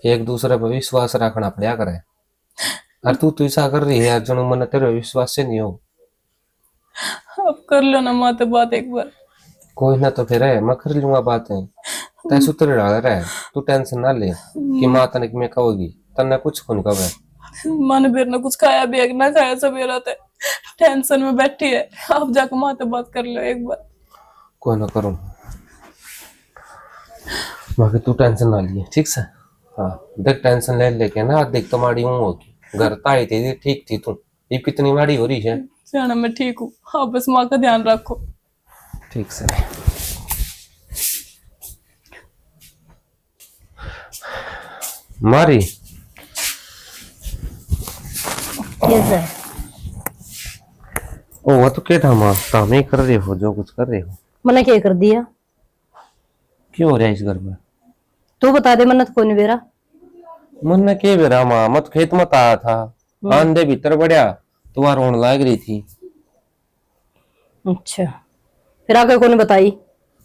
एक दूसरे पर विश्वास रखना पड़ा करे। और तू तो ऐसा कर रही है यार जो मन तेरे विश्वास से नहीं हो। अब कर लो ना माते बात एक बार। कोई ना तो फिर है, मैं कर लूंगा बातें, तै सूत्र डाल रहा है, तू टेंशन ना ले कि माँ तने में कहोगी, तन्ने कुछ कौन कहे। मन बेर ने कुछ खाया भी ना खाया, सवेरा ते टेंशन में बैठी है, आप जाकर माते बात कर लो एक बार। कोई ना करूँ, बाकी तू टेंशन ना लिए ठीक से। हाँ देख, टेंशन ले लेके ना देख तो माड़ी हूँ होगी, घर ताई थी ठीक थी, तू ये कितनी माड़ी हो रही है। जाना मैं ठीक हूँ, आप बस माँ का ध्यान रखो। ठीक से। मारी यस सर। ओ वो तो क्या था माँ, काम ही कर रहे हो जो कुछ कर रहे हो। मैंने क्या कर दिया? क्यों हो रहा है इस घर में? तू बता दे, मन्नत कौन बेरा? मन ने के बेरा माँ, मत खेत मत आया था, आंधे भीतर बढ़िया तो रोन लाग रही थी। अच्छा, फिर आगे कौन बताई?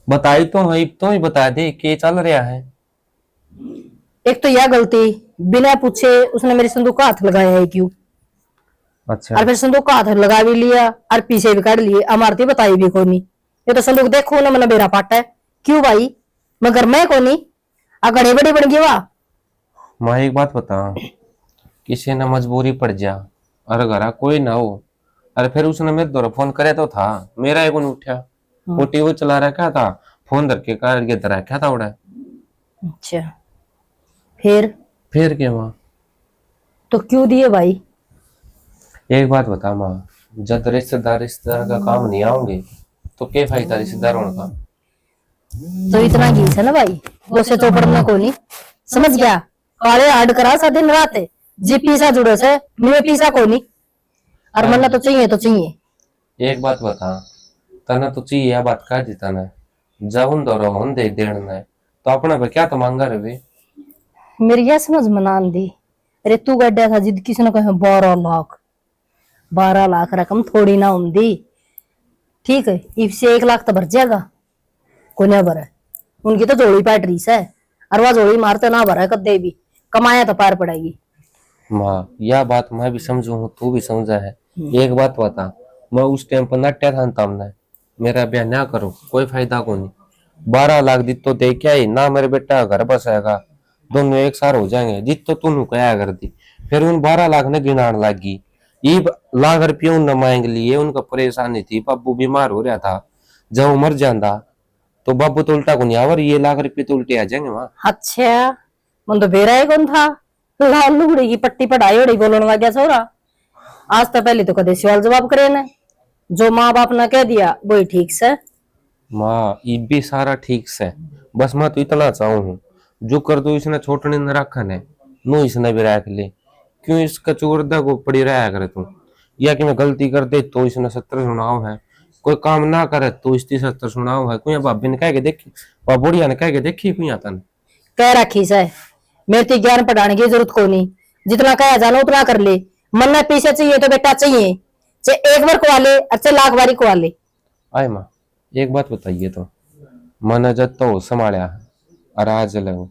बताई तो है, तो ही बता दे के चल रहा है। एक तो यह गलती, बिना पूछे उसने मेरे संदूक का हाथ लगाया है क्यों? अच्छा और फिर संदूक का हाथ लगा भी लिया और पीछे भी काट लिए, अमारती बताई भी कोनी। ये तो संदूक देखो ना, मैंने बेरा पाटा है क्यों भाई? मगर मैं कोनी अगड़े बड़ी बन गई वाह। माँ एक बात बता, किसी ने मजबूरी पड़ जा और घर कोई ना हो, अरे फिर उसने मेरे द्वारा फोन करे तो था, मेरा एक उठा, वो टीवी चला रखा था, फोन धर के कार के तरह क्या था उड़ा। अच्छा, फिर क्या माँ? तो क्यों दिए भाई? एक बात बता माँ, जब रिश्तेदार का काम नहीं आओगे तो क्या फायदा रिश्तेदार होने का? तो इतना घीस है ना भाई, दो से चौपड़ में कोनी समझ गया। काले हाड करा सा दिन रात जी पीसा जुड़े से मैं पीसा कोनी, और मन्ना तो चाहिए तो चाहिए। एक बात बता, तना तो चाहिए यह बात का जीता ना, जब उन दौरा हम देख देना है तो अपना पे क्या तो मांगा रे। मेरी क्या समझ मनान दी? अरे तू गड्ढा था जिद किसी ने कहे 12 लाख, 12 लाख रकम थोड़ी ना होंगी। ठीक है, इससे 1 लाख तो भर जाएगा, कोने भर है उनकी तो जोड़ी पैट रही है, और वह जोड़ी मारते ना भरा कदे भी, कमाया तो पार पड़ेगी। माँ यह बात मैं भी समझू हूँ, तू भी समझा है। एक बात बता, मैं उस टाइम पर नट्या था तमने मेरा ब्याह ना करो, कोई फायदा को नहीं। 12 लाख दी तो दे क्या ही ना, मेरे बेटा घर बसाएगा, दोनों एक सार हो जाएंगे। जित तो तू कया कर दी, फिर उन 12 लाख ने गिनान लगी। ये लाख रुपये उन मांग लिए, उनका परेशानी थी, बाबू बीमार हो रहा था, जब वो मर जाता तो बाबू तो उल्टा को नहीं आवर, ये लाख रुपये तो उल्टे आ जाएंगे वहां। अच्छा, मन तो बेरा है कौन था, लाल लुगड़ी की पट्टी पढ़ाई उड़ी बोलने लग गया छोरा। आज तो पहले तो कदे सवाल जवाब करे ना, जो माँ बाप ने कह दिया वही ठीक से। माँ ये भी सारा ठीक से, बस मैं तो इतना चाहूँ जो कर दो इसने छोटने न रखन है, नो इसने भी रख ले, क्यों इसका चोरदा को पड़ी रहा करे तू, या कि मैं गलती कर दे तो इसने 70 सुनाओ है, कोई काम ना करे तो इसकी 70 सुनाओ है। कोई भाभी ने कह के देखी, बुढ़िया ने कह के देखी, कोई आता नहीं कह रखी से मेरे तो ज्ञान पढ़ाने की जरूरत को नहीं, जितना कहा जाना उतना कर ले। मन में पीछे चाहिए तो बेटा चाहिए, चाहे 1 बार कुआ ले, अच्छा लाख बारी कुआ ले। आए माँ एक बात बताइए, तो मैंने जब तो संभाला और आज लगो,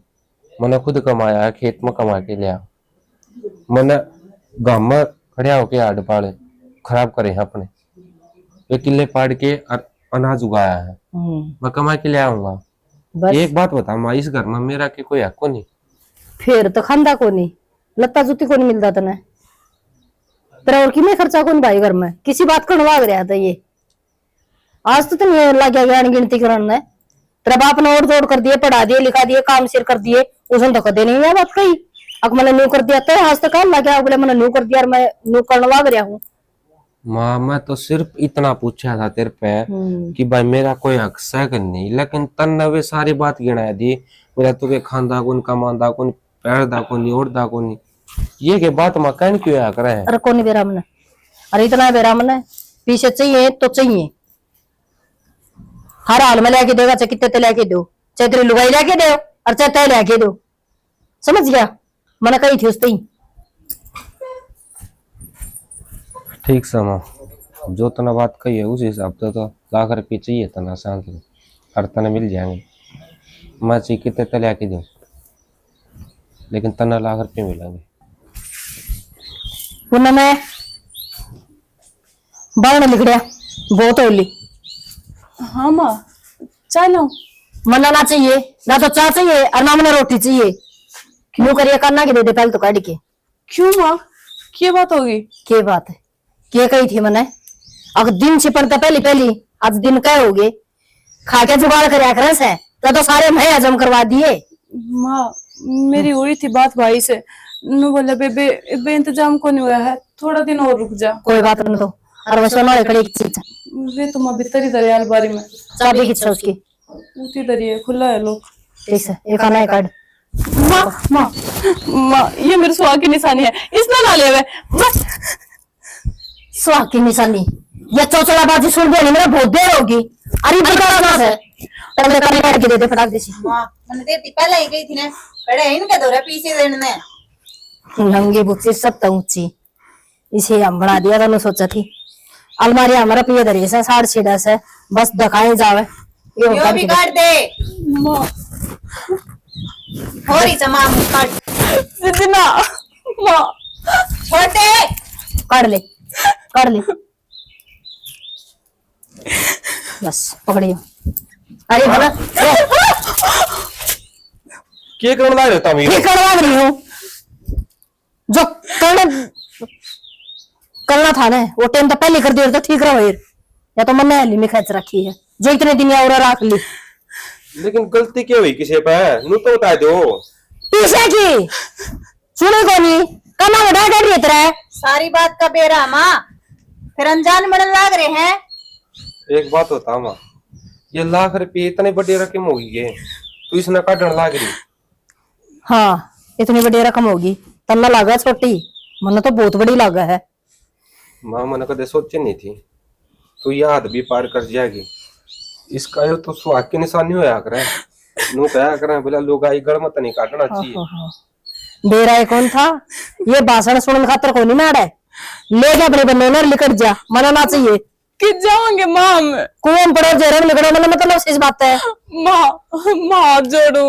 मैंने खुद कमाया है, खेत में कमा के लिया, मैंने गांव में खड़िया होके आड़ पाड़े खराब करे हैं अपने, वे किले पाड़ के अनाज उगाया है, मैं कमा के ले आऊंगा। एक बात बता माँ, इस घर में मेरा के कोई हक को नहीं, फिर तो खांदा को नहीं, लत्ता जुती को नहीं मिलता तने, तेरा और किमें खर्चा कौन भाई घर में, किसी बात को नवाग रहा था ये। आज तो नहीं लग गया ज्ञान गिनती करने, तेरा बाप ने और जोड़ कर दिए, पढ़ा दिए, लिखा दिए, काम सिर कर दिए, उसने तो कदे नहीं है बात कही। अब मैंने न्यू कर दिया तो आज तक काम लग गया, बोले मैंने न्यू कर दिया और मैं न्यू करने लग रहा हूँ। माँ मैं तो सिर्फ इतना पूछा था तेरे पे कि भाई मेरा कोई हक सक नहीं, लेकिन तन्ने वे सारी बात गिना दी, बोला तुके खांदा कौन, कमांदा कौन, पैरदा कौन, ओढ़दा कौन, ये के बात माँ कहन क्यों आ करे है। अरे कौन बेरा मन, अरे इतना बेरा मन पीछे चाहिए तो चाहिए, हर हाल में लेके देगा, चाहे कितने लेके दो, चाहे तेरी लुगाई लेके दो और चाहे तय लेके दो, समझ गया। मैंने कही थी उससे ही। ठीक से माँ, जो तना बात कही है उस हिसाब से तो लाख रुपये चाहिए तना शांत, हर तना मिल जाएंगे, मैं चाहिए कितने तले आके दूँ, लेकिन तना लाख रुपये मिलेंगे। मैं बारह लिख दिया बहुत होली। हाँ माँ चलो, मना ना चाहिए ना तो चाय चाहिए और ना मना रोटी चाहिए, क्यों करिए करना के दे दे पहले तो काट के। क्यों माँ, क्या बात होगी? क्या बात है, क्या कही थी मैंने, अगर दिन छिपनता पहली पहली आज दिन क्या हो गए, खा के जुगाड़ कर से तो सारे मैं हजम करवा दिए। माँ मेरी हुई थी बात भाई से, नु बोले बेबे बे इंतजाम को नहीं हुआ है, थोड़ा दिन और रुक जा। कोई बात नहीं, तो और वैसे ना कड़ी चीज वे तो माँ भीतर ही दरिया अलमारी में, चाबी खींचा उसकी, उठी दरिया खुला है लोग। ठीक है एक आना है कार्ड। माँ माँ माँ ये मेरे सुहाग की निशानी है, इसने ना ले हुए। सुहाग की निशानी, ये चौचलाबाजी सुन गया मेरा बहुत देर होगी। अरे बता है तब तक काट के दे दे फटाक देसी। मां मैंने देती पहले ही गई थी ना, बड़े इनके दौरे पीछे देने नंगी बुच्ची सब तो ऊंची, इसे हम बना दिया था, सोचा थी अलमारी हमारा पिए दरिए से 6:30 है, बस दिखाए जावे यो भी काट दे माँ, और ही जमा काट इतना माँ छोड़ दे, काट ले काट ले बस पकड़ियो। अरे भला क्या करने लग रहा ये करवा रही हूँ, जो करना था ना वो टाइम तो पहले कर दिया तो ठीक रहो, या तो मैंने हली में खर्च रखी है जो इतने दिन और रख ली। लेकिन गलती क्या हुई किसी पे, नू तो बता दो। पीछे की सुने को नहीं कमा उड़ा कर रही तेरा सारी बात का बेरा माँ, फिर अनजान मरन लाग रहे हैं। एक बात होता माँ, ये लाख रुपये इतने बड़ी रकम होगी ये, तू इसने काटने लाग रही। हाँ इतनी बड़ी रकम होगी, तन्ना लागा छोटी, मन तो बहुत बड़ी लागा है। माँ मैंने कदे सोची नहीं थी तू याद भी पार कर जाएगी, इसका यो तो सुहाग की निशानी होया करे, नू कहा करे बोला लोग आई गड़ मत नहीं काटना चाहिए। बेरा कौन था ये भाषण सुनने खातर को नहीं मारे, ले जा अपने बंदे और लिकट जा, मना ना चाहिए। कि जाओगे माँ हम? कुएं पड़ो जहर लिकड़ो, मैंने मतलब इस बात है। माँ माँ जोड़ू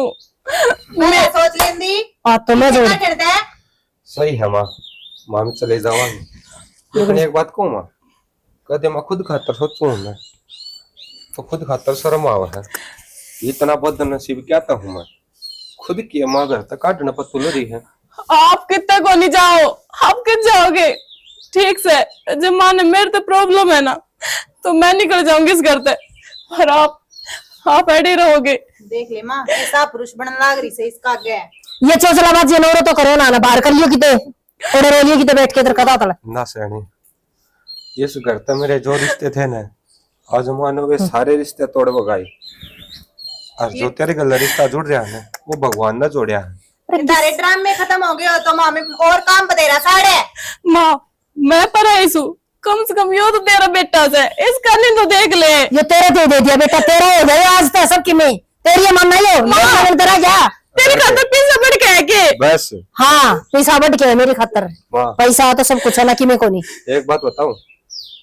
मैं सोच लेंदी हाँ तो मैं जोड़। क्या करता है? सही है माँ, माँ में चले जावांगे। लेकिन एक बात कहूँ माँ, कहते मैं खुद खातर सोचूं मैं तो खुद खातर शर्म आवा है। इतना बदनसीब क्या था हूँ मैं, खुद की माँ घर तक काटना पतुल रही है। आप कितना को नहीं जाओ, आप कित जाओगे? ठीक से जब माँ ने मेरे तो प्रॉब्लम है ना, तो मैं निकल जाऊंगी इस घर से, और आप ऐडे रहोगे। देख ले माँ, ऐसा पुरुष बनने लाग रही से इसका आगे है। ये चौचलाबाजी नौरो तो करो ना, बाहर कर लियो किते ओड़े रो लियो किते बैठ के इधर कदा तल ना सहनी, इस घर तक मेरे जो रिश्ते थे ना, आज मानो वे सारे रिश्ते तोड़ बगाई, और जो तेरे गल रिश्ता जुड़ रहा है वो भगवान ने जोड़या है। तारे ड्रामे खत्म हो गए हो तो माँ में और काम बतेरा साढ़े। माँ मैं पराइस हूँ, कम से कम यो तो तेरा बेटा है, इसका नहीं तो देख ले। ये तेरे दे दिया बेटा, तेरा हो गया आज तो सबकी में, तेरी मन नहीं हो मेरे तेरा क्या तेरे खातर पैसा बढ़ के है के? बस हाँ पैसा बढ़ के है मेरी खातर, पैसा तो सब कुछ है ना कि मैं को नहीं। एक बात बताऊं,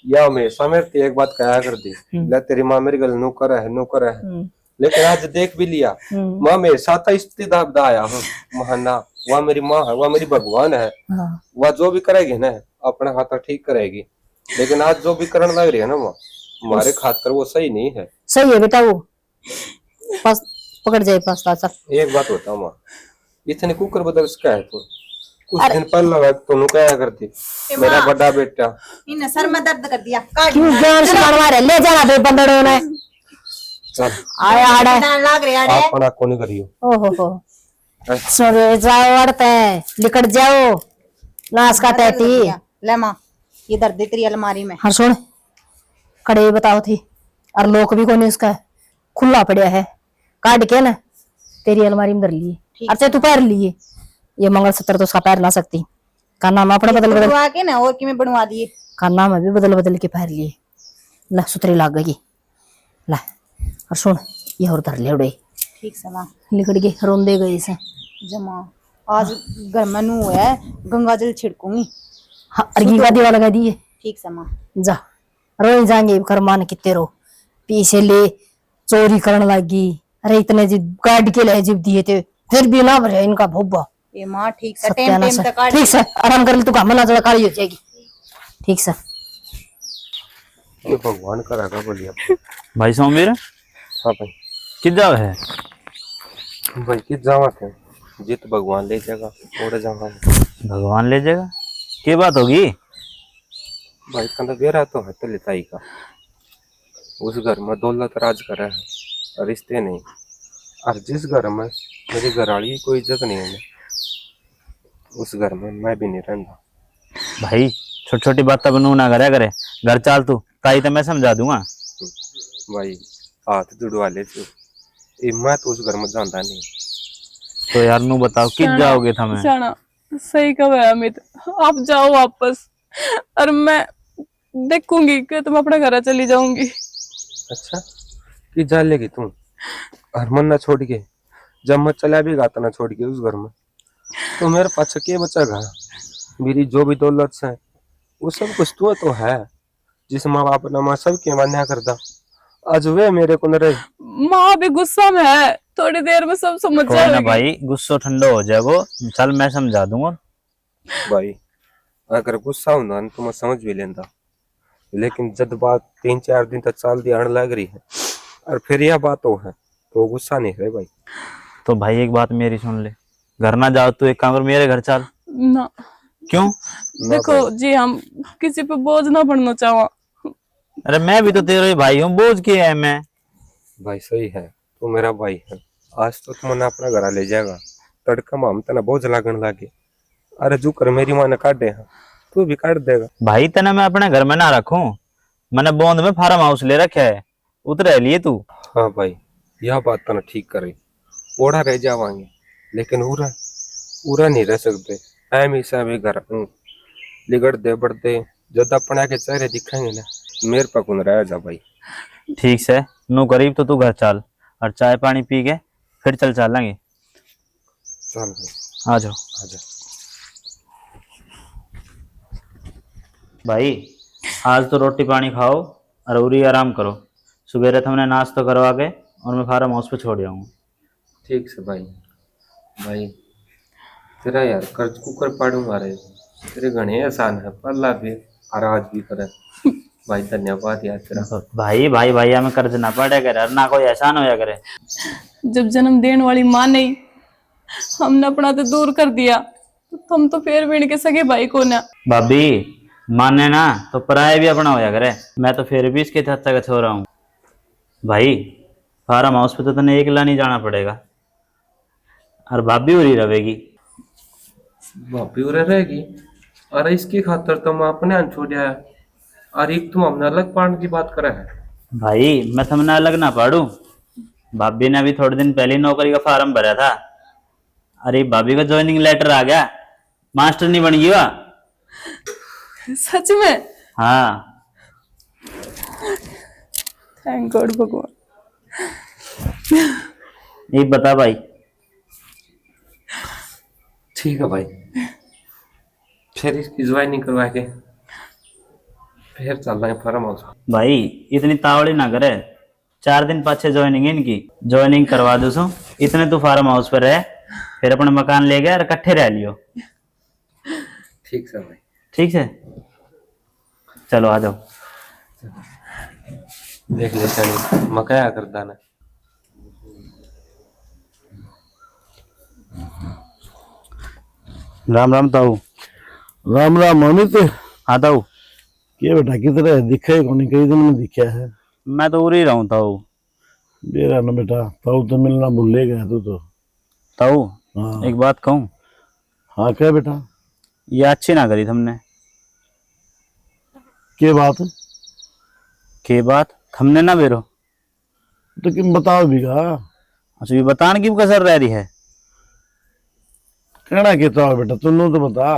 या हमेशा मेरे एक बात कहा करती, ले तेरी माँ मेरी गल नौकर है नौकर है, लेकिन आज देख भी लिया माँ मेरे साथ इस्तीदाब आया हूँ महाना, वह मेरी माँ है, वह मेरी भगवान है। वह जो भी करेगी ना अपना खातर ठीक करेगी, लेकिन आज जो भी करने लग रही है ना माँ हमारे खातर वो सही नहीं है। सही है बेटा, वो पास पकड़ जाए पास ताचा। एक बात बताओ माँ, इतने कुकर बदल उसका है तू, कुछ दिन पहले लगा तो क्या करती मेरा बड़ा बेटा इन सर में दर्द कर दिया, क्यों ज्ञान से मारे ले जाना बे बंदड़ों ने। चल आया आड़े लाग रहे आड़े। अपना को नहीं करियो। ओहो हो सरे जाओ अड़ते लिकट जाओ नाश का टैटी। ले माँ ये दर्द दे तेरी अलमारी में। हाँ सुन, कड़े बताओ थी और लोक भी कोने उसका खुला पड़ा है, काट के ना तेरी अलमारी में धर लिए, अच्छा तू पैर लिए, ये मंगलसूत्र तो उसका पैर ना सकती, काना में अपना बदल बदल के ना और कि मैं बनवा दिए, काना में भी बदल बदल के पैर लिए, ला सुतरी लाग गई ला। और सुन ये और धर ले उड़े ठीक से माँ निकट गए रोंदे गए से जमा आज घर में नू है गंगा जल छिड़कूंगी। हाँ अर्गी का दीवा लगा दिए। ठीक से माँ जा रोई जाएंगे कर मान कितने रो पीछे ले चोरी करने लगी, अरे इतने जी गाड़ के ले जीव दिए थे फिर भी ना भरे इनका भोबा। ये माँ ठीक से टाइम टाइम तक काट। ठीक से आराम कर ले, तू घाम ना जरा काली हो जाएगी। ठीक से ये भगवान करेगा बोलिए भाई सौमीर। हाँ भाई किध जाओ है भाई किस जावा थे जित भगवान ले जाएगा और जावा भगवान ले जाएगा, क्या बात होगी भाई कंधा बेरा तो है तो लिताई का, उस घर में दौलत राज कर है और रिश्ते नहीं, और जिस घर में मेरी घरवाली की कोई इज्जत नहीं है उस घर में मैं भी नहीं रहता। भाई छोटी छोटी बातें बनू ना करे करे, घर चाल तू ताई तो मैं समझा दूंगा। भाई हाथ जुड़वा ले तू, मैं तो उस घर में जाता नहीं। तो यार नू बताओ किध जाओगे था मैं? शाना सही कहा है अमित, आप जाओ वापस और मैं देखूंगी कि तुम अपने घर चली जाऊंगी। अच्छा कि जा लेगी तू घर मन ना छोड़ के, जब मैं चला भी गाता ना छोड़ के उस घर में, तो मेरे पास के बचेगा? मेरी जो भी दौलत है वो सब कुछ तो है, जिस माँ बाप ने माँ सबके मान्या करता, आज वे मेरे को न रहे। माँ भी गुस्सा में है, थोड़ी देर में सब समझ कोई ना जाएगी। भाई गुस्सा ठंडा हो जाएगा, चल मैं समझा दूंगा। भाई अगर गुस्सा होना तो मैं समझ भी लेता, लेकिन जब बात 3-4 दिन तक चाल दी आने लग रही है और फिर यह बात हो है तो गुस्सा नहीं है भाई। तो भाई एक बात मेरी सुन ले, घर ना जाओ तो एक काम कर मेरे घर चल। ना क्यों? देखो जी हम किसी पे बोझ ना पड़ना चाहो। अरे मैं भी तो तेरे भाई हूँ, बोझ के है मैं। भाई सही है, तू मेरा भाई है, आज तो तुमने अपना घर ले जाएगा, तड़का में हम तना बोझ लागन लागे, अरे जू कर मेरी माँ ने काट दे तू भी काट देगा। भाई तना मैं अपने घर में ना रखूं, मैंने बोंद में फार्म हाउस ले रखा है, उतरे लिए तू। हाँ भाई यह बात तना ठीक करे, ओढ़ा रह जावांगे लेकिन उरा उरा नहीं रह सकते, हमेशा भी घर लिगड़ दे बढ़ते, जब अपने के चेहरे दिखाएंगे ना मेरे पकुन रह जा भाई। ठीक से नो गरीब तो तू घर चल और चाय पानी पी के फिर चल चलेंगे। चल भाई आ जाओ। आ जा। भाई आज तो रोटी पानी खाओ और उरी आराम करो। सुबह हमने नाश्ता करवा के और मैं फार्म हाउस पे छोड़ जाऊंगा। ठीक से भाई। भाई तेरा यार कर्ज कुकर पाड़ूंगा रे, तेरे घने एहसान है पल्ला भी और आज भी करे। भाई धन्यवाद यार तेरा। भाई भाई भाई हमें कर्ज ना पड़े करे और ना कोई एहसान होया करे। जब जन्म देने वाली माँ नहीं हमने अपना तो दूर कर दिया, तो तुम तो फिर भी इनके सगे भाई को ना। भाभी माने ना तो पराया भी अपना होया करे। मैं तो फिर भी इसके चाचा का छोरा हूँ। भाई फार्म हाउस पे तो तने अकेला नहीं जाना पड़ेगा और भाभी उरी रहेगी। भाभी उरे रहेगी? अरे इसकी खातर तो मैं अपने अन छोड़ा है और एक तुम हमने अलग पाने की बात करे है। भाई मैं तुमने अलग ना पाड़ू। भाभी ने अभी थोड़े दिन पहले नौकरी का फार्म भरा था। अरे भाभी का ज्वाइनिंग लेटर आ गया, मास्टर नहीं बन गया। सच में? हाँ थैंक गॉड भगवान। ये बता भाई। ठीक है भाई, फिर इसकी ज्वाइनिंग करवा के फिर चल रहे हैं फार्म हाउस। भाई इतनी तावड़ी ना करे, 4 दिन पाछे ज्वाइनिंग है इनकी। ज्वाइनिंग करवा दो सो इतने तू फार्म हाउस पर रह, फिर अपने मकान ले गया और इकट्ठे रह लियो। ठीक है भाई। ठीक है चलो आ जाओ। देख ले चली मकाया करता ना। राम राम ताऊ। राम राम अमित। हाँ ताऊ। के बेटा किधर है? दिखा ही कौन, कई दिन में दिखा है। मैं तो उरी रहूं ताऊ। मेरा ना बेटा, ताऊ तो मिलना भूल गया तू तो। ताऊ हाँ एक बात कहूं? हाँ क्या बेटा? ये अच्छी ना करी तुमने। के बात? के बात हमने ना बेरो तो किम बताओ भी का? अच्छा ये बताने की कसर रह रही है। कहना कहता हो बेटा, तुम तो बता।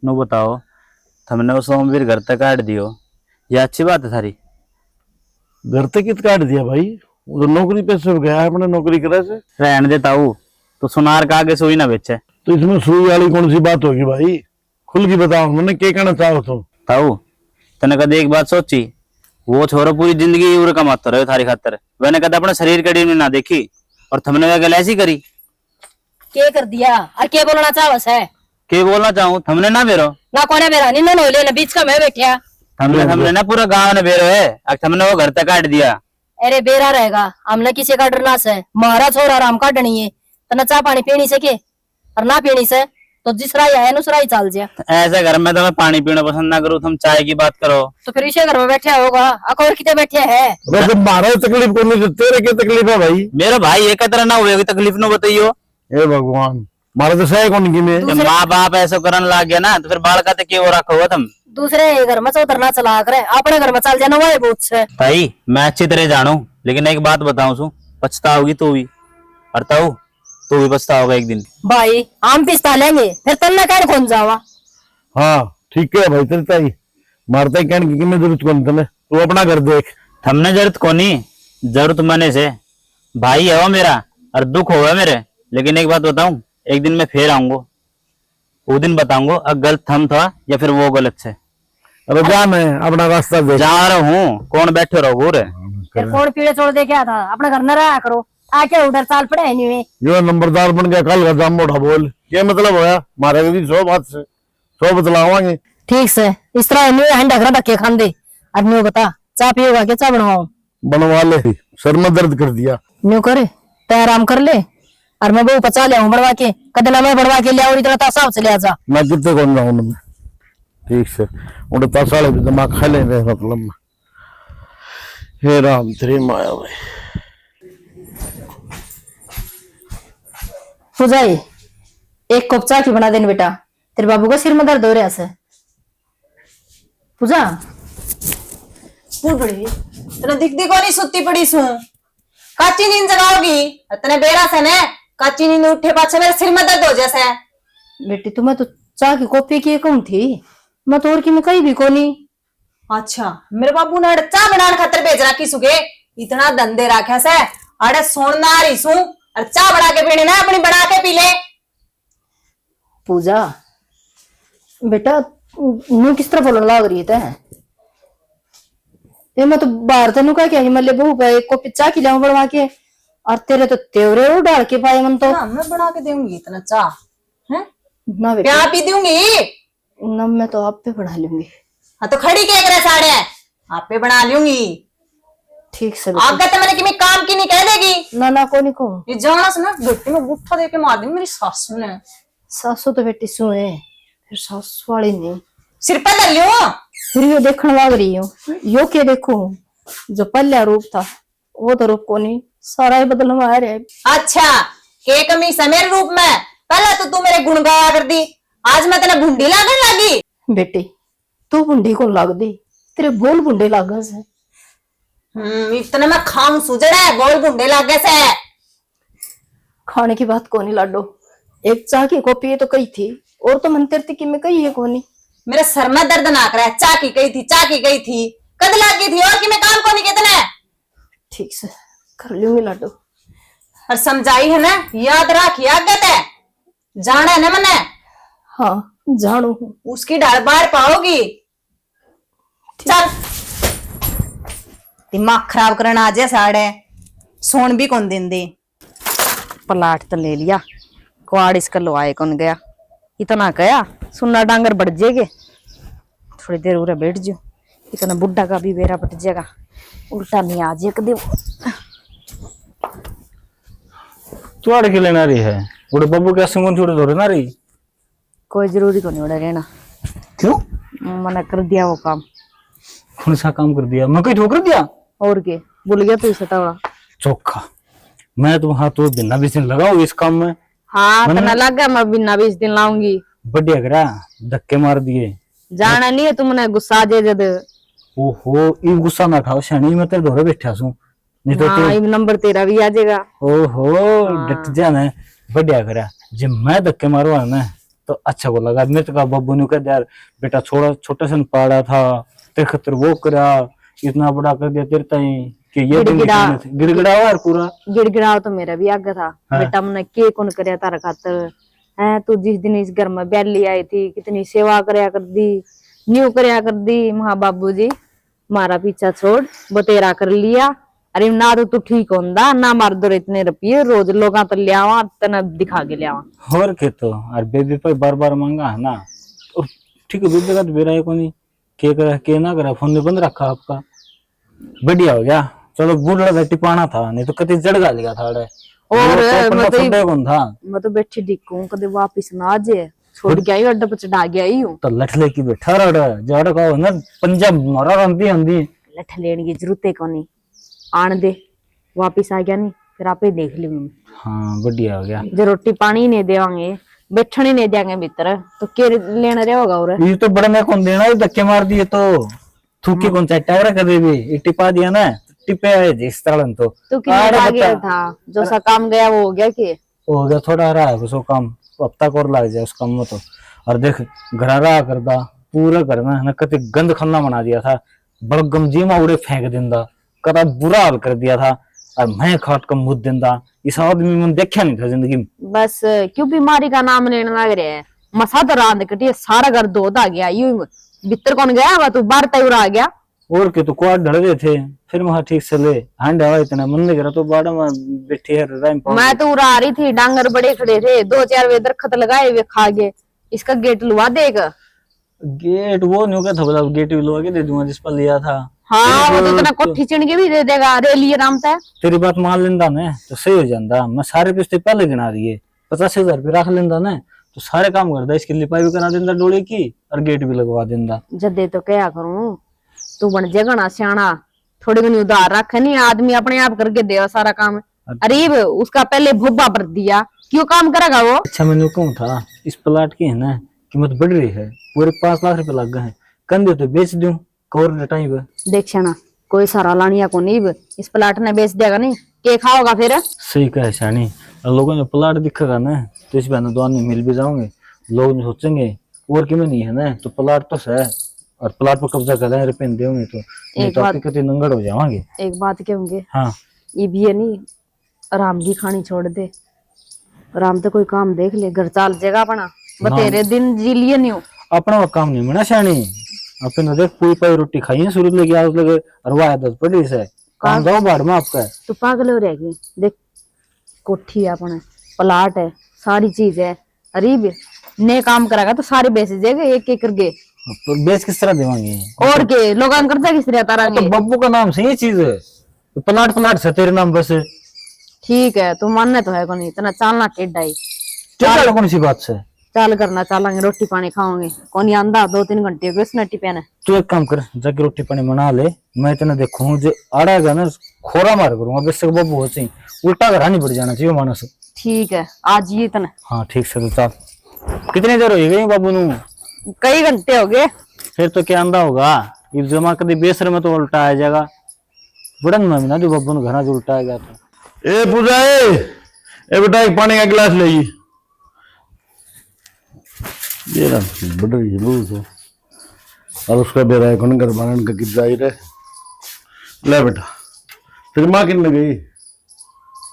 नो बताओ, तुमने वो सोमवीर घर तक काट दियो, ये अच्छी बात है सारी। घर तक कित काट दिया भाई? वो तो नौकरी पे से गया है, अपने नौकरी करे से। रहने दे ताऊ, तो सुनार का आगे सोई ना बेचे। तो इसमें सुई वाली कौन सी बात होगी भाई? खुल की बताओ, मैंने क्या कहना चाहो तुम? ताऊ तने कदे एक बात सोची, वो छोरो पूरी जिंदगी उर कमाता रहे थारी खातर, मैंने कदा अपने शरीर कड़ी में ना देखी और तुमने वह गल ऐसी करी। के कर दिया और के बोलना चाहवस है? के बोलना चाहूं तुमने ना बेरो ना कोने मेरा निन्न नो ले बीच का मैं बैठा। हमने ना पूरा गांव ने बेरो है, अब तुमने वो घर तक काट दिया। अरे बेरा रहेगा, हमने किसी का डरना से? महारा छोरा आराम काटनी है, तना चाह पानी पीनी से के और ना पीनी से तो जिसरा है नुसरा ही चल जा। ऐसे घर में तो मैं पानी पीना पसंद ना करूं, तुम चाय की बात करो। तो फिर इसे घर में बैठे होगा, अकोर कितने बैठे है? वैसे मारा तकलीफ को नहीं, तेरे क्या तकलीफ है भाई? मेरा भाई एक तरह ना हुए तकलीफ नो बताइयो। हे भगवान, मारा तो सही कौन की में? माँ बाप ऐसा करने लग गया ना तो फिर बाल का तो क्यों रखो हो तुम? दूसरे घर में चौधरना चला करे, अपने घर में चल जाना वो बहुत से। भाई मैं अच्छी तरह जानू, लेकिन एक बात बताऊं सु, पछताओगी तू भी और ताऊ तू भी पछताओगा एक दिन। भाई हम पिस्ता लेंगे फिर तन्ना कैड खोन जावा। हाँ ठीक है भाई, तेरे ताई मारता ही कहने की मैं जरूरत कौन तने, तू अपना घर देख। हमने जरूरत कोनी, जरूरत मने से भाई है वो मेरा और दुख होगा मेरे। लेकिन एक बात बताऊं, एक दिन मैं फिर आऊंगा, वो दिन बताऊंगा अब गलत हम था या फिर वो गलत से। अरे जा, मैं अपना रास्ता देख। जा रहा हूँ, कौन बैठे रहो रे? फिर कौन पीड़े छोड़ दे क्या था, अपना घर न रहा करो, आके उधर चाल पड़े है नहीं। यो नंबरदार बन गया, कल का जाम मोटा बोल, क्या मतलब होया? मारे भी 100 बात से 100 बतलावांगे। ठीक से इस तरह नहीं हंडा घर धक्के खान दे। अब न्यू बता, चाय पियोगा क्या? चाय बनवाऊं? बनवा ले, सर में दर्द कर दिया। न्यू करे तो आराम कर ले और मैं वो पचा ले बढ़वा के, कदना मैं बढ़वा के लिया और इतना तासा से ले जा। मैं कितने कौन जाऊं मैं? ठीक से उन्हें तासाले भी दिमाग खा लेंगे मतलब। हे राम तेरी माया भाई। फुजाई एक कप चाय की बना देने बेटा, तेरे बाबू का सिर में दर्द हो रहा है। पूजा बड़ी तने दिख दिखो नहीं, सुती पड़ी सू, काची नींद जगाओगी? तने बेरा से ने काची नींद उठे पाछे मेरे सिर में दर्द हो जैसे। बेटी तुम्हें तो चाय की कॉपी की कम थी, मैं तो और की में कहीं भी कोनी। अच्छा मेरे बाबू ने चाय बनाने खातर भेज रखी सुगे, इतना धंधे रखा से अरे सोना रही सू और चाय बना के पीने ना अपनी बना के पी ले। पूजा बेटा मैं किस तरह बोलने लग रही है? ये मैं तो बाहर तेन कह के मल्ले बहू का एक को पिच्चा खिलाऊं बनवा के, और तेरे तो तेवरे वो डाल के पाए मन तो। हाँ, मैं बना के दूंगी इतना चाह है ना बेटा, प्यार पी दूंगी ना मैं तो आप पे बना लूंगी। हाँ तो खड़ी क्या करे साड़े आप पे बना लूंगी। ठीक से बेटा। आगे तो मैंने कि मैं काम की नहीं कह देगी। ना ना को नहीं कहूं। ये जाना से ना घुट्टी में गुट्ठा दे के मार दी मेरी सासू ने। सासू तो बेटी सू है, फिर सासू वाली नहीं। सिर पर धर लियो। फिर यो देखने लग रही हूँ, यो क्या देखूं? जो पहला रूप था वो तो रूप को नहीं, सारा ही बदल में आ रहा है। अच्छा के कमी समेर रूप में पहले तो तू मेरे गुण गाया कर दी, आज मैं तेने भुंडी लागन लगी। बेटी तू बुंडी को लाग दी, तेरे बोल बुंडे लागे से। इतने में खाऊं सुजड़ा है, बोल बुंडे लागे से। खाने की बात कोनी लाडो, एक चाह की कॉपी है तो कही थी, और तो मन तेरती की मैं कही है कोनी। मेरे सर में दर्द ना करे, चा की गई थी, चा की गई थी, कद लाग गई थी, और कि मैं काम कोनी कितने। ठीक से कर लूंगी लाडो। और समझाई है ना, याद रखिए आगे ते जाना है ना मने। हाँ जानू हूँ। उसकी ढाल बाहर पाओगी। चल दिमाग खराब करना आज है साढ़े, सोन भी कौन दिन दे। प्लाट तो ले लिया, कुआड़ इसका लोआए कौन गया, इतना कया सुन्ना डांगर बढ़ जाएगे। थोड़ी देर उरे बैठ जो, इतना बुढ़ा का भी बेरा बट जाएगा, उल्टा नहीं आ जाए कदे। तू आड़ के लेना रही है उड़े बब्बू के संग छोड़े थोड़े ना रही। कोई जरूरी को नहीं उड़ा रहना। क्यों? मना कर दिया वो काम। कौन सा काम कर दिया? मैं कोई ठोकर दिया? और के भूल गया तू इसे तवड़ा। चौखा मैं तो हाँ तो बिना 20 दिन लगाऊ इस काम में। हाँ तो ना लग गया, मैं बिना 20 दिन लाऊंगी। बढ़िया करा, धक्के मार दिए। जाना नहीं है तुमने, गुस्सा जे जद। ओहो ई गुस्सा ना खाओ शानी, मैं तेरे धोरे बैठा सू, नहीं तो हाँ, तू नंबर तेरा भी आ जाएगा। ओहो डट जाना। बढ़िया करा, जब मैं धक्के मारवा ना तो अच्छा को लगा। मेरे तो बब्बू ने कहा यार बेटा छोड़ा छोटा सा पाड़ा था तेरे खतर वो करा, इतना बड़ा कर दिया तेरे ताई कि ये गिड़गिड़ा और पूरा गिड़गिड़ाओ तो मेरा भी आगे था। हाँ। बेटा मैंने के कौन करया तारा खातर है, तू जिस दिन इस घर में बैली आई थी कितनी सेवा करया कर दी, न्यू करया कर दी। महा बाबू जी मारा पीछा छोड़, वो तेरा कर लिया। अरे ना तो तू ठीक होंदा ना, मार दो इतने रुपये रोज लोग तो लियावा तना दिखा के लियावा। और के तो और बेबी पर बार बार मांगा है ना, तो ठीक है बेबी का तो बेरा है कोनी के करा के ना करा, फोन में बंद रखा आपका। बढ़िया हो गया, चलो बुढ़ा था टिपाना था, नहीं तो कति जड़ गालेगा था। और मैं तो बैठी दिखूं कदे वापिस ना आ जाए, छोड़ गया ही अड्डा पर चढ़ा गया ही हूं। तो लठले की बैठा रहा जड़ का ना पंजाब मारा रंदी हंदी। लठ लेने की जरूरत है कोनी, आन दे वापिस आ गया नहीं फिर आपे देख लूंगी। हाँ बढ़िया हो गया। जो रोटी पानी नहीं देवांगे, बैठने नहीं देंगे भीतर तो के लेना रहेगा। और ये तो बड़ा मैं कौन देना, धक्के मार दिए तो थूकी कौन सा टावरा कर भी टिपा दिया ना, टिपे आए जिस तरह तो तू कितना गया था, जो सा काम गया वो हो गया कि हो गया। थोड़ा रहा है उसको काम, हफ्ता और लग जाए उस काम में तो। और देख घरा रहा करदा पूरा करना ना, कति गंद खन्ना बना दिया था, बड़गम जी में उड़े फेंक दिंदा, कदा बुरा हाल कर दिया था। और मैं खाट का मुद दिंदा, इस आदमी में देखा नहीं था जिंदगी में। बस क्यों बीमारी का नाम लेने लग रहे हैं। मसा तो रांद कटी सारा घर धोता आ गया, यूं भीतर कौन गया हुआ तू बाहर तय आ गया। और के तो कुआर ढल गए थे, फिर वहां ठीक से ले हांड हवा इतना मन नहीं करा तो बाड़ा में बैठी है राइम। मैं तो उड़ा रही थी, डांगर बड़े खड़े थे, 2-4 वे दरखत लगाए वे खा गए। इसका गेट लुआ देगा। गेट वो नहीं क्या था, बोला गेट भी लुआ के दे दूंगा जिस पर लिया था। हाँ वो तो तेरा कोठी चिण के भी दे देगा, रेली आराम से। तेरी बात मान लेंदा ना तो सही हो जाता। मैं सारे पैसे पहले गिना दिए, 50,000 रुपये रख लेंदा ना तो सारे काम करदा, इसकी लिपाई भी करा देंदा डोले की और गेट भी लगवा देंदा। जदे तो क्या करूं, तू बन जाएगा ना सियाना, थोड़ी घनी उधार रख नहीं, आदमी अपने आप करके देगा सारा काम। अरीब उसका पहले भुब्बा भर दिया, क्यों काम करेगा वो। अच्छा मैंने कहूँ था इस प्लाट की है ना कीमत बढ़ रही है, पूरे 5 लाख रुपए लग गए हैं, कंधे तो बेच दूं कवर टाइम देख शाना कोई सारा लानिया को नहीं, इस प्लाट ने बेच देगा नहीं के खाओगा फिर। सही कहे शानी, लोगों ने प्लाट दिखेगा ना तो इस बहन दो मिल भी जाओगे, लोग सोचेंगे और कि में नहीं है ना तो प्लाट तो है, और प्लाट पर कब्जा कर रहे हैं रुपये देंगे तो नहीं तो आपके कति नंगड़ हो जाओगे। एक बात कहूंगे, हाँ ये भी है नहीं, राम की खानी छोड़ दे, राम तो कोई काम देख ले, घर चाल जाएगा अपना, बतेरे दिन जी लिए नहीं हो। अपना वो काम नहीं बना शानी। अपन देख पूरी पाई रोटी खाई है शुरू लेके आज लगे और वो आदत पड़ी से काम जाओ बाढ़ में आपका। तू पागल हो रहेगी। देख कोठी है अपने, प्लाट है, सारी चीज है। अरे ने काम करागा तो सारे बेच देगा एक एक करके। तो बेच किस तरह देवांगे? और के लोग करता किस तरह तारा तो बब्बू का नाम से ये चीज है, प्लाट प्लाट से तेरे नाम बस। ठीक है तू मानने तो है को नहीं इतना चालना टेढ़ा ही। क्या कौन सी बात से चाल करना चालेंगे रोटी पानी खाओगे कौन आंदा 2-3 घंटे हो गए स्नटी पहने। तू एक काम कर जाके रोटी पानी बना ले, मैं इतना देखूं जो आड़ा गया ना खोरा मार करूंगा बेशक बब्बू हो चाहिए उल्टा घर नहीं पड़ जाना चाहिए मानस। ठीक है आज ये इतना। हाँ ठीक से तो चल। कितनी देर हो गई बाबू नु? कई घंटे हो गए। फिर तो क्या आंदा होगा इस जमा कभी बेसर में तो उल्टा आ जाएगा बड़न में ना जो बब्बू घर जो उल्टा आ गया था। ए पूजा ए बेटा एक पानी का गिलास ले ये ना बड़ा जलूस है और उसका बेरा है कौन घर बनाने का कितना ही रहे। ले बेटा तेरी माँ किन गई?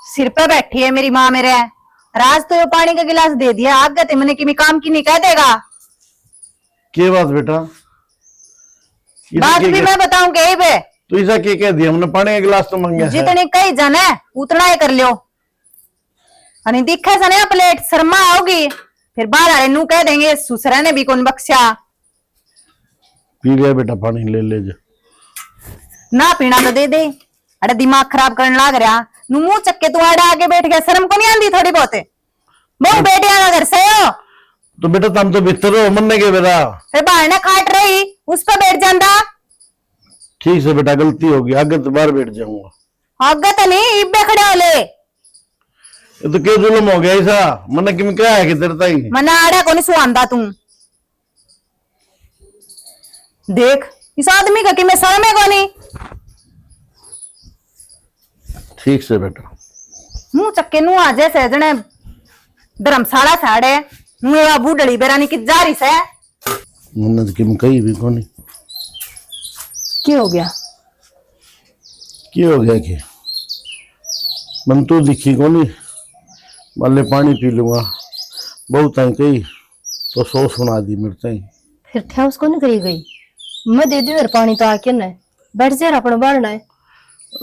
सिर पे बैठी है मेरी माँ मेरे। राज तो ये पानी का गिलास दे दिया आगे ते मैंने कि मैं काम की नहीं कह देगा। क्या बात बेटा? बात भी मैं बताऊं के बे तो ऐसा क्या कह दिया हमने? पानी का गिलास तो मांगे जितने कई जन है उतना ही कर लियो। अरे दिखा सने प्लेट शर्मा आओगी फिर बाहर आए नू कह देंगे सुसरा ने भी कौन बख्शा। पी लिया बेटा पानी ले ले जा। ना पीना तो दे दे। अरे दिमाग खराब करने लग रहा नू मुंह चक्के तू आड़े आगे बैठ गया शर्म को नहीं आंदी थोड़ी बहुत बहु बेटे आना घर से हो तो बेटा तुम तो भीतर हो मरने के बेटा फिर बाहर ना खाट रही उस पर बैठ जाता। ठीक से बेटा गलती होगी आगे तो बाहर बैठ जाऊंगा। आगे तो नहीं इब्बे खड़े हो ले। ये तो क्यों जुल्म हो गया ऐसा? मन कि क्या है कि तेरे ताई मना आड़ा को नहीं सुआंदा तू देख इस आदमी का कि मैं शर्म है को नहीं। ठीक से बेटा मुंह चक्के नू आ जैसे जने धर्मशाला साड़े मुँह बूढ़ी बेरानी की जारी से मन कि कही भी कोनी क्या हो गया? क्या हो गया कि मन तो दिखी कोनी माले पानी पी लूंगा बहुत आई कही तो सो सुना दी मेरे ताई। फिर थे उसको नहीं करी गई मैं दे दी पानी तो आके न बैठ जा अपना बाढ़ना है।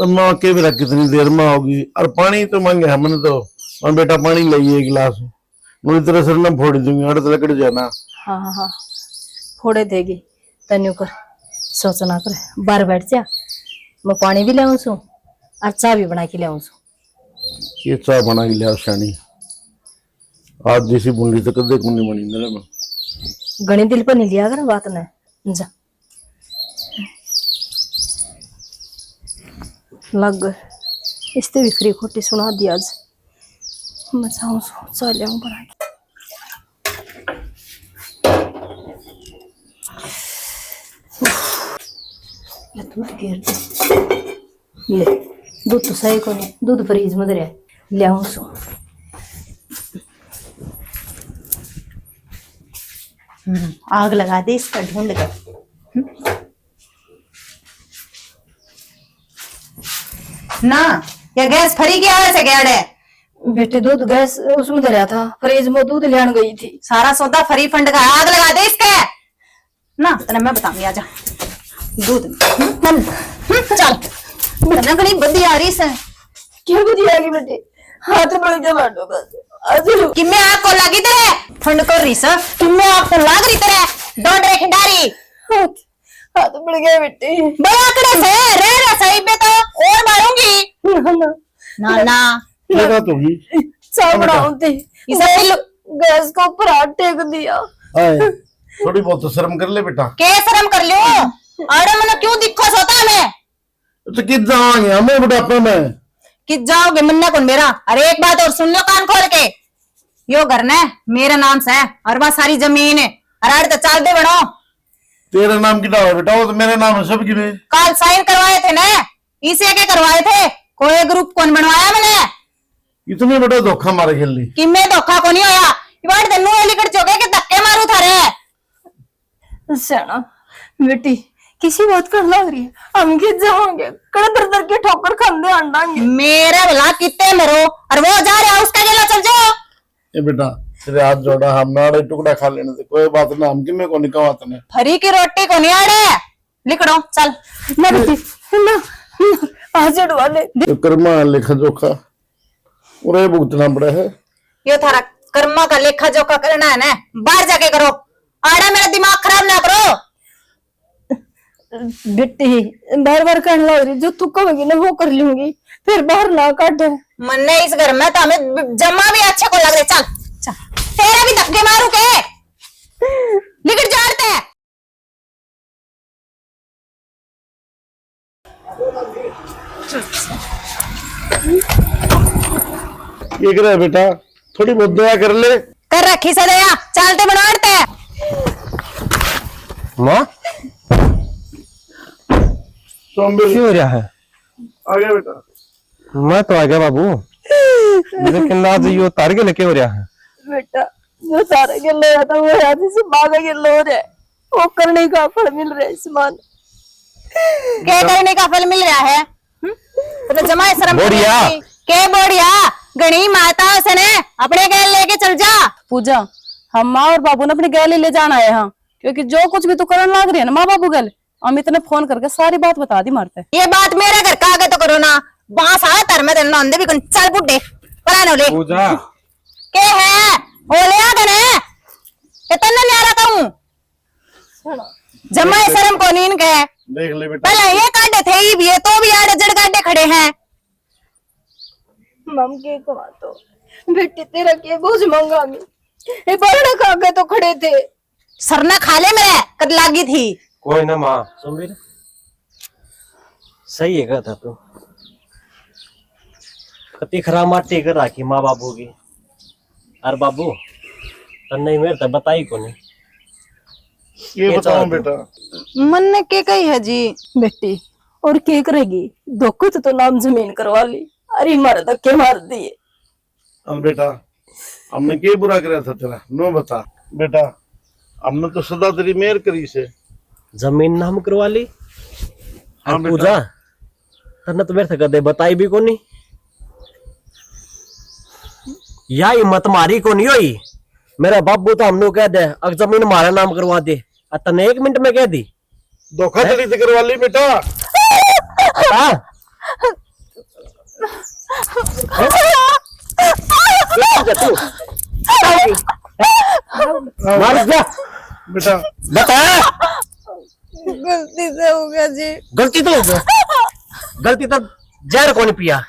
माँ के बेरा कितनी देर में होगी और पानी तो मांगे हमने तो मैं बेटा पानी लाइए गिलास मुझे तेरे सिर में फोड़ दूंगी अड़ तो लकड़ जाना। हाँ हाँ हाँ फोड़े देगी तन्यू कर सोचना कर बाहर बैठ जा मैं पानी भी ले सू और चाय भी बना के ले सू। ये चाय बना के लिया शानी आज जैसी बूंदी तो कदे को नहीं बनी मेरे में घनी दिल पर नहीं लिया कर बात न जा लग गए इससे भी खरी खोटी सुना दिया आज मैं चाहूँ चाय ले बना के। ले दूध गिर दे ले दूध तो सही को नहीं दूध फ्रीज में दे ले आऊँ सो। आग लगा दे इसका ढूंढ कर ना या गैस फरी की आवाज है क्या? बेटे दूध गैस उसमें दे रहा था फ्रिज में दूध लेने गई थी सारा सौदा फरी फंड का आग लगा दे इसके ना तेने मैं बताऊंगी आजा दूध चल तेरे कहीं बदी आ रही है क्यों बुद्धि आ गई बेटे हाथ पड़ के बांटो बस कि मैं आग को लगी तेरे फंड कर रही सर कि मैं आग को लाग रही तेरे डोड रे खिडारी हाथ पड़ गया बेटे बड़ा करे से रे सही पे तो और मारूंगी ना ना लगा तो ही चाय बनाऊं थी इसे गैस को ऊपर हाथ टेक दिया। आए थोड़ी बहुत तो शर्म कर ले बेटा। के शर्म कर लियो अरे मने क्यों दिक्कत होता है मैं तो कित जाओगे हमें बुढ़ापे में कि जाओगे मन्ना कौन मेरा। अरे एक बात और सुन लो कान खोल के यो घर ने मेरे नाम से है और वह सारी जमीन है अरे तो चाल दे बड़ो तेरा नाम कितना है बेटा? वो तो मेरे नाम है सब की में काल साइन करवाए थे ना इसे के करवाए थे कोई ग्रुप कौन बनवाया मैंने इतने बड़ा धोखा मारे खेलनी कि मैं धोखा को नहीं होया इबाड़ तेनू एलिकट चोके के धक्के मारू थारे सना बेटी किसी बात कर लग रही है हम गिर जाओगे कड़े दर दर के ठोकर खांदे अंडांगे मेरे भला कितने मरो और वो जा रहा उसका गेला चल जाओ। ए बेटा तेरे हाथ जोड़ा, हम नाड़े टुकड़ा खा लेने से कोई बात ना, हम किमें को निकवा तने फरी की रोटी को नहीं आड़े लिखड़ो चल ना बेटी ना आज वाले तो कर्मा लेखा जोखा उरे भुगतना पड़ा है। ये थारा कर्मा का लेखा जोखा करना है ना, बाहर जाके करो, आड़ा मेरा दिमाग खराब ना करो। बेटी बार बार कहने लग रही, जो तू कहोगी ना वो कर लूंगी, फिर बाहर ना काट। मन ने इस घर में तो हमें जमा भी अच्छे को लग रहे। चल चल तेरे भी धक्के मारू के निकट जाते हैं। ये करे बेटा, थोड़ी बहुत दया कर ले। कर रखी से दया, चलते बनाते हैं। माँ क्यों हो रहा है? आ गया बेटा। मैं तो आ गया बाबू, लेकिन आज यो तार के लेके हो रहा है। बेटा जो सारे गिल रहा था वो हाथ से भागा गिल हो रहा है, वो करने का फल मिल रहा है। इसमान क्या करने का फल मिल रहा है? तो जमा शर्म बढ़िया के बढ़िया गणी माता से ने अपने गैल लेके चल जा। पूजा हम माँ और बाबू ने अपने गैल ले जाना है। हाँ क्योंकि जो कुछ भी तू करने लग रही है ना माँ बाबू गल, अमित ने फोन करके सारी बात बता दी मारते। ये बात मेरे घर का आगे तो करो ना, बांस आया तर में तेरे नंदे भी कौन चल बुड्ढे परानो ले पूजा के है हो ले आ गने इतना ले आ रहा हूं जमा शर्म को नीन के देख ले बेटा, पहले ये काटे थे ही भी है तो भी आड़े जड़ काटे खड़े हैं। मम के कमा तो बेटी तेरा के बोझ मंगा में ये बरड़ा का आगे तो खड़े थे। सरना खा ले मेरे कद लागी थी। कोई ना माँ, सुमीर सही है कहता तू, कति खराब माटी कर राखी माँ बाबू की। अरे बाबू तन्ने मेरे तो बताई को नहीं। ये बताओ बेटा। मन ने के कही है जी बेटी, और के करेगी धोखो तो नाम जमीन करवा ली, अरे मारे धक्के मार दिए। अब बेटा हमने क्या बुरा कराया था तेरा, नो बता बेटा। हमने तो सदा तेरी मेहर करी से, जमीन नाम करवा ली। हाँ बेटा। पूजा तन्ने तो मेरे से कदे बताई भी को नहीं, या हिम्मत मारी को नहीं हुई। मेरा बाबू तो हमने कह दे अगर जमीन हमारा नाम करवा दे, तन्ने 1 मिनट में कह दी। धोखाधड़ी से करवा ली बेटा। मार जा बेटा बता। गलती से हो गया जी। गलती तो हो गया, गलती तो जहर कौन पिया,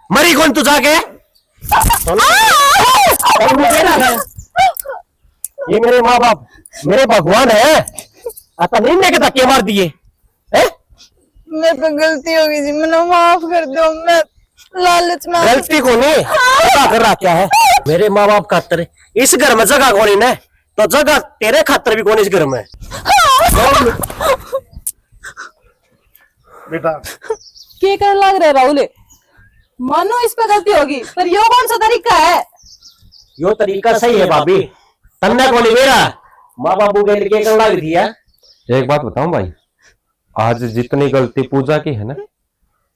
मरी कौन तू जाके? ये मेरे माँ बाप मेरे भगवान है, आता नहीं लेके धक्के मार दिए। मेरे पे गलती हो गई जी, मैंने माफ कर दो। मैं लालच में गलती को नहीं पता कर रहा क्या है। मेरे माँ बाप खातर इस घर में जगह कौन है, तो जगह तेरे खातर भी कौन इस घर में। बेटा क्या करने लग रहा है राहुल? मानो इस पे गलती होगी, पर यो कौन सा तरीका है? यो तरीका सही है भाभी, तन्ने को नहीं मेरा माँ बापू के लिए क्या लग रही है। एक बात बताऊं भाई, आज जितनी गलती पूजा की है ना,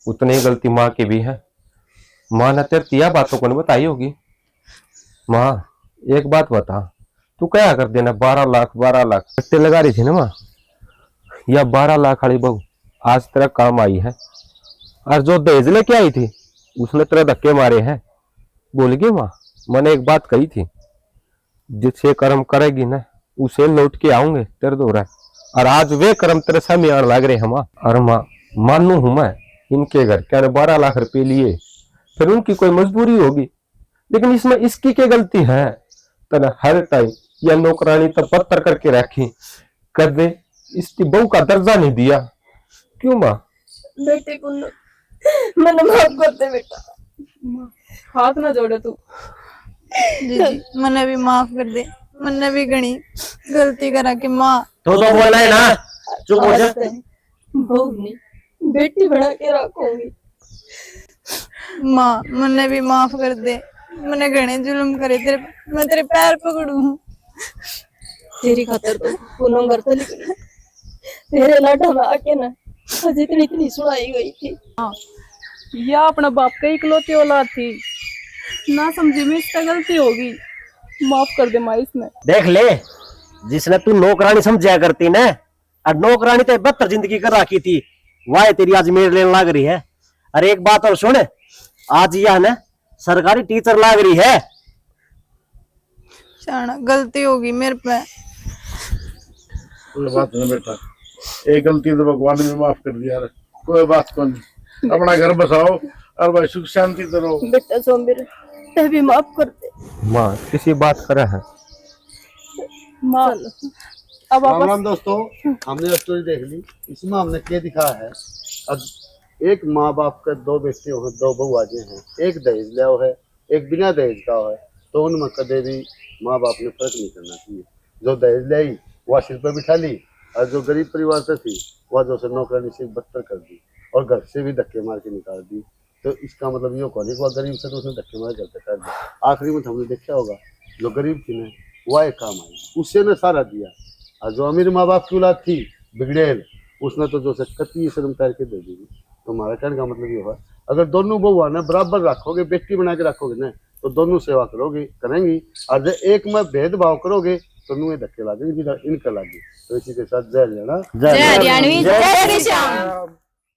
उतनी गलती माँ की भी है। माँ ने तेरे तिया बातों को नहीं बताई होगी। माँ एक बात बता, तू क्या कर देना 12 लाख कट्टे लगा रही थी ना माँ, या 12 लाख वाली बहू आज तेरा काम आई है। और जो दहेज लेके आई थी उसने तेरे धक्के मारे हैं। बोल गई माँ, मैंने एक बात कही थी, जिससे कर्म करेगी ना उसे लौट के आऊंगे तेरे दोहरा। और आज वे कर्म तेरे सामने आने लग रहे हैं माँ। और माँ मानू हूं मैं इनके घर क्या 12 लाख रुपए लिए, फिर उनकी कोई मजबूरी होगी, लेकिन इसमें इसकी क्या गलती है? तेने हर टाइम या नौकरानी तो पत्थर करके रखी, कदे इसकी बहू का दर्जा नहीं दिया। क्यों माँ? बेटे को मैंने माफ कर दे बेटा, हाथ ना जोड़े तू। दीदी मैंने भी माफ कर दे, मैंने भी घनी गलती करा कि माँ तो बोलना है ना, चुप हो जा। बहू नहीं बेटी बना के रखूंगी। माँ मैंने भी माफ कर दे, मैंने घने जुल्म करे तेरे, मैं तेरे पैर पकड़ू। तेरी खातर तो पुनः घर तो निकली, तेरे लाडा में आके ना आज इतनी सुनाई गई थी। या अपना बाप का इकलौती औलाद थी, ना समझी में इसका गलती होगी, माफ कर दे माँ इसने। देख ले, जिसने तू नौकरानी समझा करती ना, और नौकरानी तो 72 जिंदगी कर रखी थी, वाह तेरी आज मेरे लेने लग रही है। अरे एक बात और सुन, आज यह ना सरकारी टीचर लग रही है। शाना गलती होगी मेरे पे। कोई बात नहीं बेटा, एक गलती तो भगवान ने माफ कर दिया। कोई बात को नहीं, अपना घर बसाओ और भाई सुख शांति से रहो। बेटा सोमवीर ते भी माफ कर दे। माँ किसी बात करे है। माँ अब राम वापस राम दोस्तों, हमने स्टोरी देख ली। इसमें हमने क्या दिखा है, अब एक माँ बाप के दो बेटे हो, दो बहुआजे हैं, एक दहेज लिया है, एक बिना दहेज का है, तो उनमें कदे भी माँ बाप ने फर्क नहीं करना चाहिए। जो दहेज लाई वह सिर पर बिठा ली, और जो गरीब परिवार से थी वह जो से नौकरानी से बदतर कर दी और घर से भी धक्के मार के निकाल दी। तो इसका मतलब ये कौन है कि वह गरीब से तो उसने धक्के मार करते कर दिया। आखिरी में हमने देखा होगा जो गरीब थी ना वह एक काम आई, उससे ने सारा दिया, और जो अमीर माँ बाप की औलाद थी बिगड़ेल, उसने तो जो से कती शर्म तैर के दे दी। तो हमारा कहने का मतलब ये हुआ, अगर दोनों बहुआ ना बराबर रखोगे, बेटी बना के रखोगे ना, तो दोनों सेवा करोगे करेंगी, और जब एक में भेदभाव करोगे तो नुए धक्के लागेंगे, इनका लागे। तो इसी के साथ जय लेना, जय हरियाणवी, जय श्री श्याम।